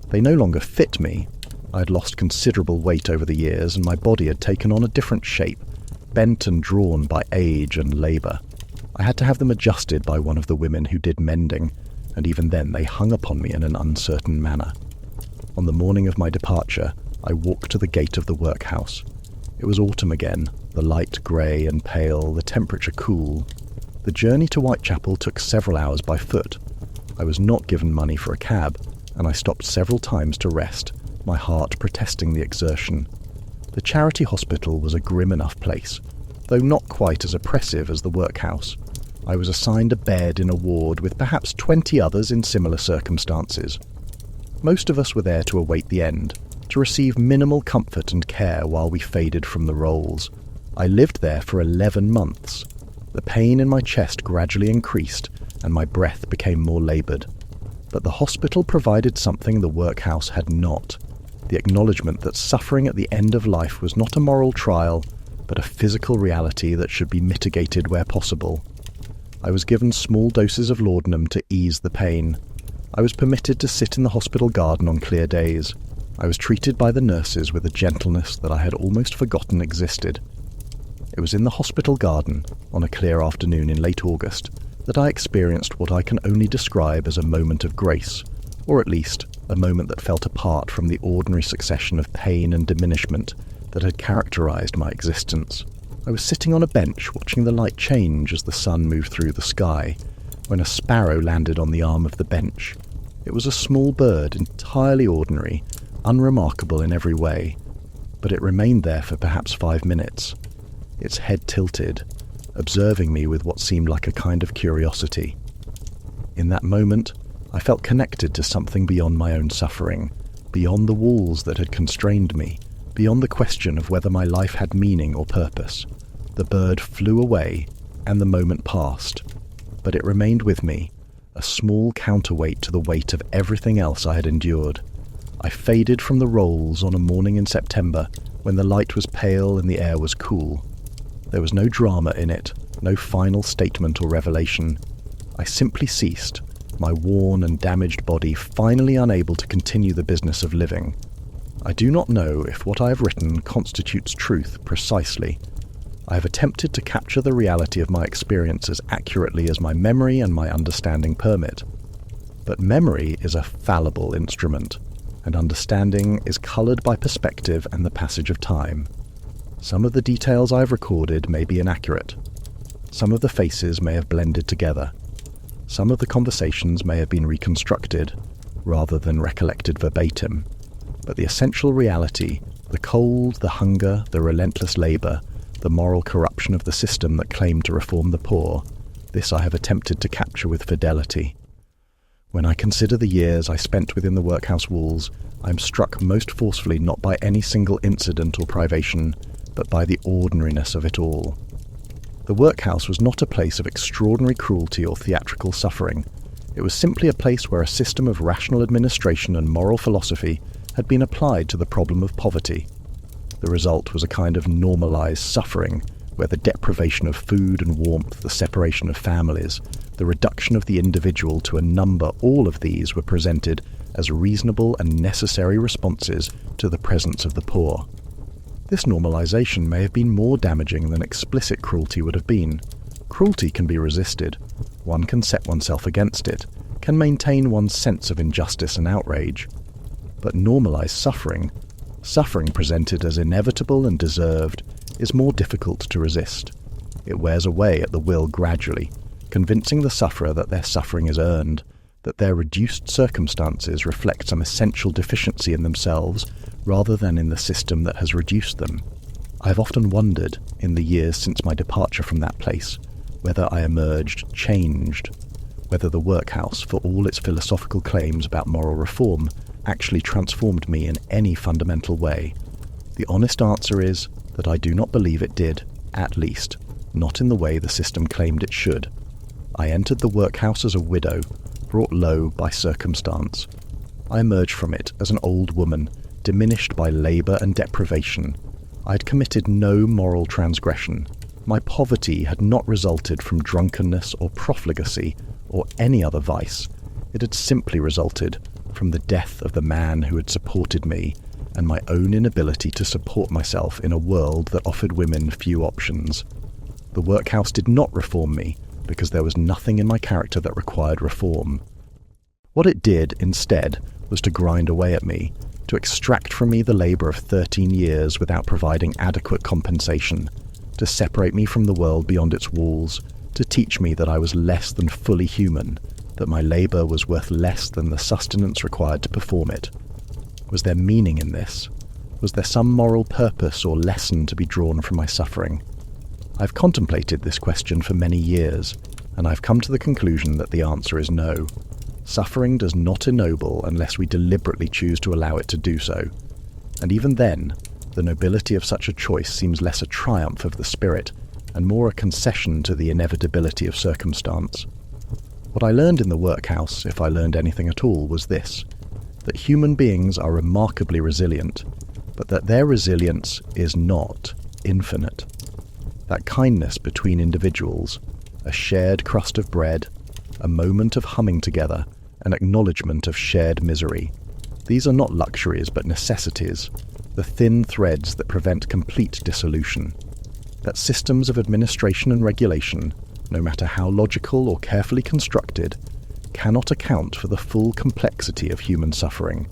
They no longer fit me. I had lost considerable weight over the years, and my body had taken on a different shape, bent and drawn by age and labour. I had to have them adjusted by one of the women who did mending, and even then they hung upon me in an uncertain manner. On the morning of my departure, I walked to the gate of the workhouse. It was autumn again, the light grey and pale, the temperature cool. The journey to Whitechapel took several hours by foot. I was not given money for a cab, and I stopped several times to rest, my heart protesting the exertion. The charity hospital was a grim enough place. though not quite as oppressive as the workhouse. I was assigned a bed in a ward with perhaps 20 others in similar circumstances. Most of us were there to await the end, to receive minimal comfort and care while we faded from the rolls. I lived there for 11 months. The pain in my chest gradually increased, and my breath became more laboured. But the hospital provided something the workhouse had not: the acknowledgement that suffering at the end of life was not a moral trial, but a physical reality that should be mitigated where possible. I was given small doses of laudanum to ease the pain. I was permitted to sit in the hospital garden on clear days. I was treated by the nurses with a gentleness that I had almost forgotten existed. It was in the hospital garden, on a clear afternoon in late August, that I experienced what I can only describe as a moment of grace, or at least a moment that felt apart from the ordinary succession of pain and diminishment that had characterized my existence. I was sitting on a bench watching the light change as the sun moved through the sky, when a sparrow landed on the arm of the bench. It was a small bird, entirely ordinary, unremarkable in every way, but it remained there for perhaps 5 minutes, its head tilted, observing me with what seemed like a kind of curiosity. In that moment, I felt connected to something beyond my own suffering, beyond the walls that had constrained me, beyond the question of whether my life had meaning or purpose. The bird flew away, and the moment passed, but it remained with me, a small counterweight to the weight of everything else I had endured. I faded from the rolls on a morning in September when the light was pale and the air was cool. There was no drama in it, no final statement or revelation. I simply ceased, my worn and damaged body finally unable to continue the business of living. I do not know if what I have written constitutes truth precisely. I have attempted to capture the reality of my experience as accurately as my memory and my understanding permit. But memory is a fallible instrument, and understanding is coloured by perspective and the passage of time. Some of the details I have recorded may be inaccurate. Some of the faces may have blended together. Some of the conversations may have been reconstructed, rather than recollected verbatim. But the essential reality, the cold, the hunger, the relentless labour, the moral corruption of the system that claimed to reform the poor, this I have attempted to capture with fidelity. When I consider the years I spent within the workhouse walls, I am struck most forcefully not by any single incident or privation, but by the ordinariness of it all. The workhouse was not a place of extraordinary cruelty or theatrical suffering. It was simply a place where a system of rational administration and moral philosophy had been applied to the problem of poverty. The result was a kind of normalized suffering, where the deprivation of food and warmth, the separation of families, the reduction of the individual to a number, all of these were presented as reasonable and necessary responses to the presence of the poor. This normalization may have been more damaging than explicit cruelty would have been. Cruelty can be resisted. One can set oneself against it, can maintain one's sense of injustice and outrage. But normalized suffering presented as inevitable and deserved, is more difficult to resist. It wears away at the will gradually, convincing the sufferer that their suffering is earned, that their reduced circumstances reflect some essential deficiency in themselves rather than in the system that has reduced them. I have often wondered, in the years since my departure from that place, whether I emerged changed, whether the workhouse, for all its philosophical claims about moral reform, actually transformed me in any fundamental way. The honest answer is that I do not believe it did, at least, not in the way the system claimed it should. I entered the workhouse as a widow, brought low by circumstance. I emerged from it as an old woman, diminished by labour and deprivation. I had committed no moral transgression. My poverty had not resulted from drunkenness or profligacy or any other vice. It had simply resulted from the death of the man who had supported me and my own inability to support myself in a world that offered women few options. The workhouse did not reform me because there was nothing in my character that required reform. What it did, instead, was to grind away at me, to extract from me the labour of 13 years without providing adequate compensation, to separate me from the world beyond its walls, to teach me that I was less than fully human, that my labour was worth less than the sustenance required to perform it. Was there meaning in this? Was there some moral purpose or lesson to be drawn from my suffering? I've contemplated this question for many years, and I've come to the conclusion that the answer is no. Suffering does not ennoble unless we deliberately choose to allow it to do so. And even then, the nobility of such a choice seems less a triumph of the spirit and more a concession to the inevitability of circumstance. What I learned in the workhouse, if I learned anything at all, was this: that human beings are remarkably resilient, but that their resilience is not infinite. That kindness between individuals, a shared crust of bread, a moment of humming together, an acknowledgement of shared misery. These are not luxuries but necessities, the thin threads that prevent complete dissolution. That systems of administration and regulation, no matter how logical or carefully constructed, cannot account for the full complexity of human suffering.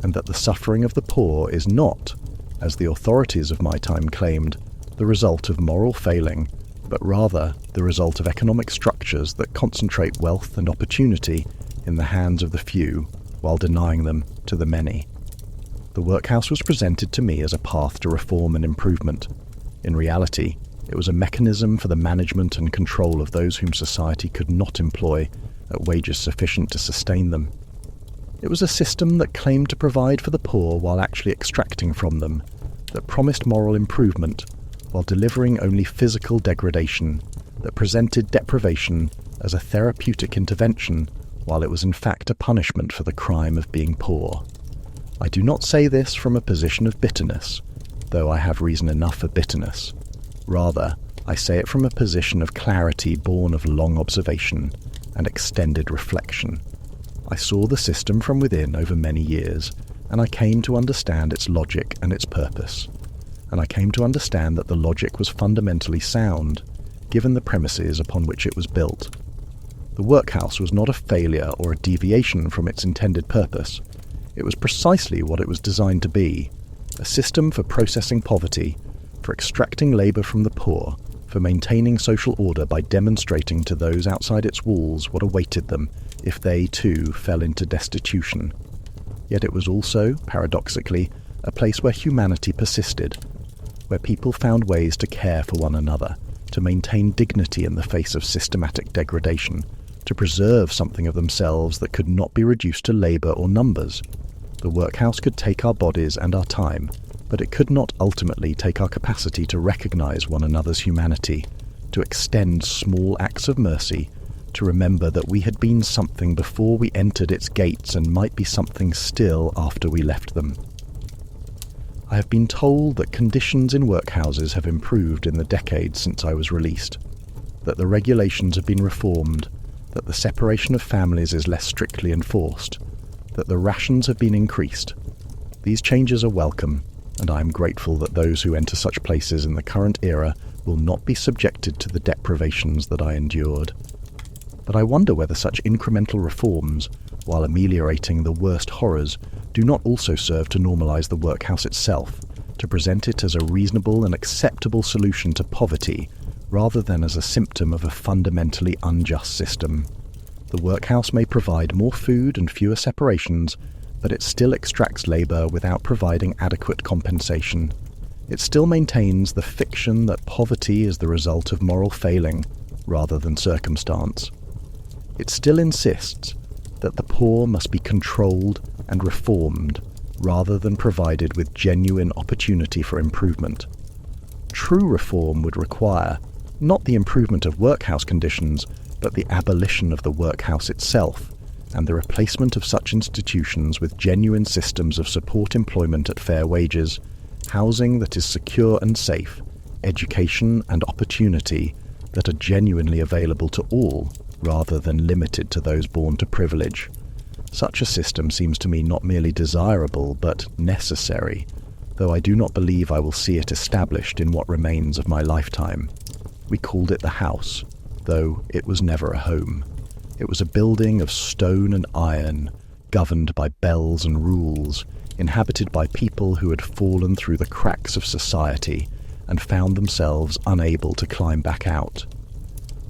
And that the suffering of the poor is not, as the authorities of my time claimed, the result of moral failing, but rather the result of economic structures that concentrate wealth and opportunity in the hands of the few while denying them to the many. The workhouse was presented to me as a path to reform and improvement. In reality, it was a mechanism for the management and control of those whom society could not employ at wages sufficient to sustain them. It was a system that claimed to provide for the poor while actually extracting from them, that promised moral improvement while delivering only physical degradation, that presented deprivation as a therapeutic intervention while it was in fact a punishment for the crime of being poor. I do not say this from a position of bitterness, though I have reason enough for bitterness. Rather, I say it from a position of clarity born of long observation and extended reflection. I saw the system from within over many years, and I came to understand its logic and its purpose. And I came to understand that the logic was fundamentally sound, given the premises upon which it was built. The workhouse was not a failure or a deviation from its intended purpose. It was precisely what it was designed to be: a system for processing poverty, for extracting labour from the poor, for maintaining social order by demonstrating to those outside its walls what awaited them if they too fell into destitution. Yet it was also, paradoxically, a place where humanity persisted, where people found ways to care for one another, to maintain dignity in the face of systematic degradation, to preserve something of themselves that could not be reduced to labour or numbers. The workhouse could take our bodies and our time, but it could not ultimately take our capacity to recognise one another's humanity, to extend small acts of mercy, to remember that we had been something before we entered its gates and might be something still after we left them. I have been told that conditions in workhouses have improved in the decades since I was released, that the regulations have been reformed, that the separation of families is less strictly enforced, that the rations have been increased. These changes are welcome, and I am grateful that those who enter such places in the current era will not be subjected to the deprivations that I endured. But I wonder whether such incremental reforms, while ameliorating the worst horrors, do not also serve to normalise the workhouse itself, to present it as a reasonable and acceptable solution to poverty, rather than as a symptom of a fundamentally unjust system. The workhouse may provide more food and fewer separations, but it still extracts labour without providing adequate compensation. It still maintains the fiction that poverty is the result of moral failing, rather than circumstance. It still insists that the poor must be controlled and reformed, rather than provided with genuine opportunity for improvement. True reform would require not the improvement of workhouse conditions, but the abolition of the workhouse itself, and the replacement of such institutions with genuine systems of support employment at fair wages, housing that is secure and safe, education and opportunity that are genuinely available to all, rather than limited to those born to privilege. Such a system seems to me not merely desirable, but necessary, though I do not believe I will see it established in what remains of my lifetime. We called it the house, though it was never a home. It was a building of stone and iron, governed by bells and rules, inhabited by people who had fallen through the cracks of society and found themselves unable to climb back out.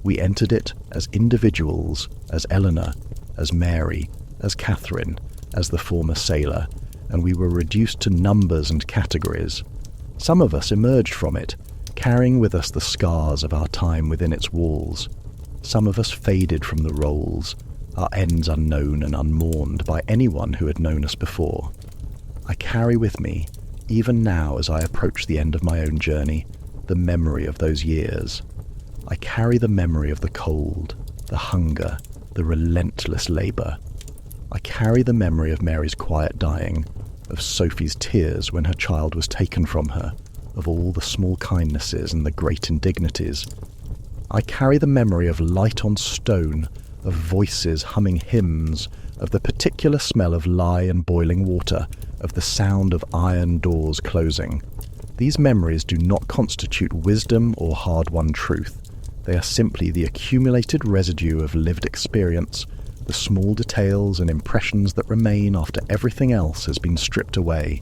We entered it as individuals, as Eleanor, as Mary, as Catherine, as the former sailor, and we were reduced to numbers and categories. Some of us emerged from it, carrying with us the scars of our time within its walls. Some of us faded from the roles, our ends unknown and unmourned by anyone who had known us before. I carry with me, even now as I approach the end of my own journey, the memory of those years. I carry the memory of the cold, the hunger, the relentless labour. I carry the memory of Mary's quiet dying, of Sophie's tears when her child was taken from her, of all the small kindnesses and the great indignities. I carry the memory of light on stone, of voices humming hymns, of the particular smell of lye and boiling water, of the sound of iron doors closing. These memories do not constitute wisdom or hard-won truth. They are simply the accumulated residue of lived experience, the small details and impressions that remain after everything else has been stripped away.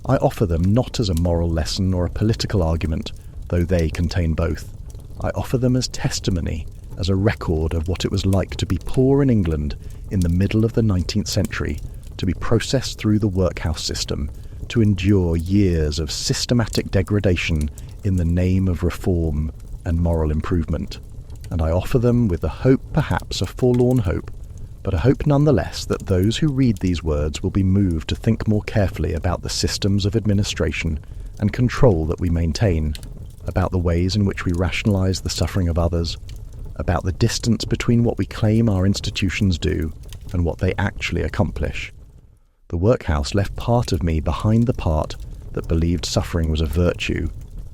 I offer them not as a moral lesson or a political argument, though they contain both. I offer them as testimony, as a record of what it was like to be poor in England in the middle of the 19th century, to be processed through the workhouse system, to endure years of systematic degradation in the name of reform and moral improvement. And I offer them with the hope, perhaps a forlorn hope, but a hope nonetheless that those who read these words will be moved to think more carefully about the systems of administration and control that we maintain, about the ways in which we rationalise the suffering of others, about the distance between what we claim our institutions do and what they actually accomplish. The workhouse left part of me behind the part that believed suffering was a virtue,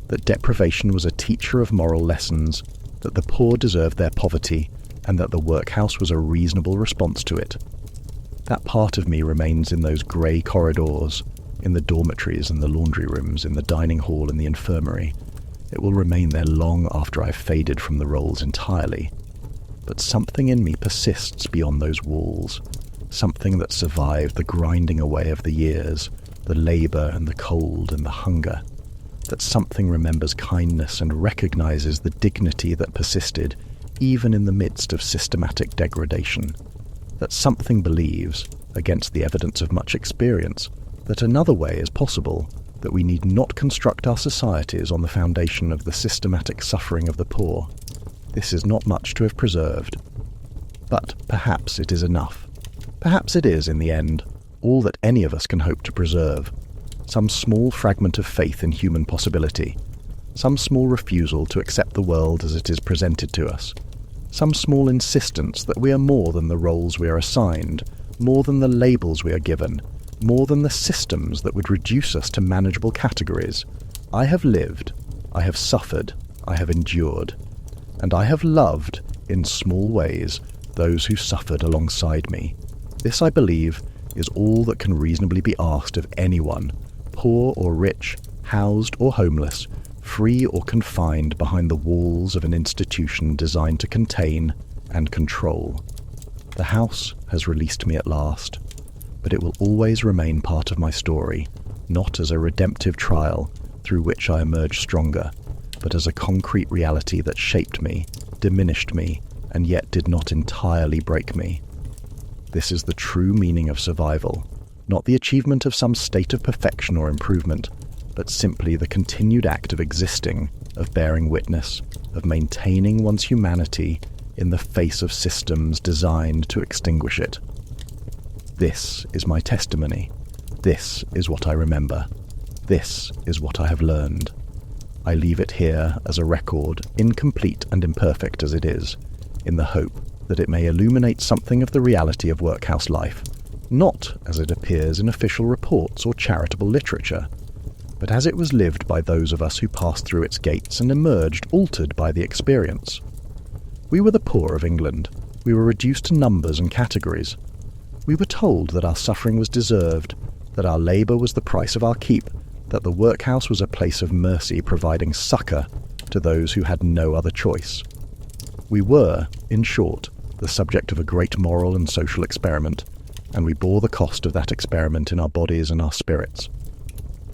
that deprivation was a teacher of moral lessons, that the poor deserved their poverty, and that the workhouse was a reasonable response to it. That part of me remains in those grey corridors, in the dormitories and the laundry rooms, in the dining hall and the infirmary. It will remain there long after I've faded from the roles entirely. But something in me persists beyond those walls, something that survived the grinding away of the years, the labour and the cold and the hunger. That something remembers kindness and recognises the dignity that persisted even in the midst of systematic degradation. That something believes, against the evidence of much experience, that another way is possible, that we need not construct our societies on the foundation of the systematic suffering of the poor. This is not much to have preserved. But perhaps it is enough. Perhaps it is, in the end, all that any of us can hope to preserve. Some small fragment of faith in human possibility. Some small refusal to accept the world as it is presented to us. Some small insistence that we are more than the roles we are assigned, more than the labels we are given, more than the systems that would reduce us to manageable categories. I have lived, I have suffered, I have endured, and I have loved, in small ways, those who suffered alongside me. This, I believe, is all that can reasonably be asked of anyone, poor or rich, housed or homeless, free or confined behind the walls of an institution designed to contain and control. The house has released me at last, but it will always remain part of my story, not as a redemptive trial through which I emerge stronger, but as a concrete reality that shaped me, diminished me, and yet did not entirely break me. This is the true meaning of survival, not the achievement of some state of perfection or improvement, but simply the continued act of existing, of bearing witness, of maintaining one's humanity in the face of systems designed to extinguish it. This is my testimony. This is what I remember. This is what I have learned. I leave it here as a record, incomplete and imperfect as it is, in the hope that it may illuminate something of the reality of workhouse life, not as it appears in official reports or charitable literature, but as it was lived by those of us who passed through its gates and emerged altered by the experience. We were the poor of England. We were reduced to numbers and categories. We were told that our suffering was deserved, that our labour was the price of our keep, that the workhouse was a place of mercy providing succour to those who had no other choice. We were, in short, the subject of a great moral and social experiment, and we bore the cost of that experiment in our bodies and our spirits.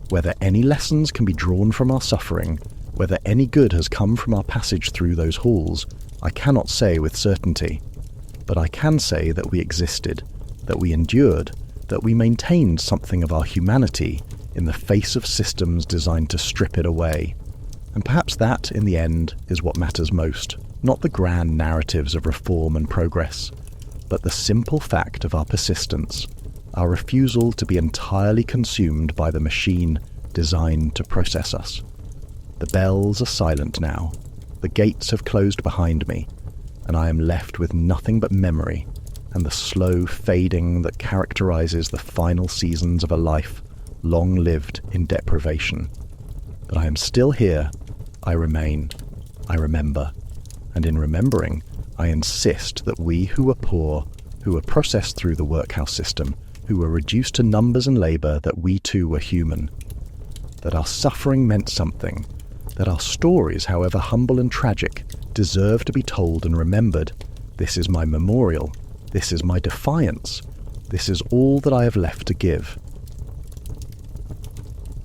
Whether any lessons can be drawn from our suffering, whether any good has come from our passage through those halls, I cannot say with certainty. But I can say that we existed, that we endured, that we maintained something of our humanity in the face of systems designed to strip it away, And perhaps that, in the end, is what matters most. Not the grand narratives of reform and progress, but the simple fact of our persistence, our refusal to be entirely consumed by the machine designed to process us. The bells are silent now, the gates have closed behind me, and I am left with nothing but memory and the slow fading that characterizes the final seasons of a life long lived in deprivation. But I am still here, I remain, I remember, and in remembering, I insist that we who were poor, who were processed through the workhouse system, who were reduced to numbers and labour, that we too were human, that our suffering meant something, that our stories, however humble and tragic, deserve to be told and remembered. This is my memorial, this is my defiance, this is all that I have left to give.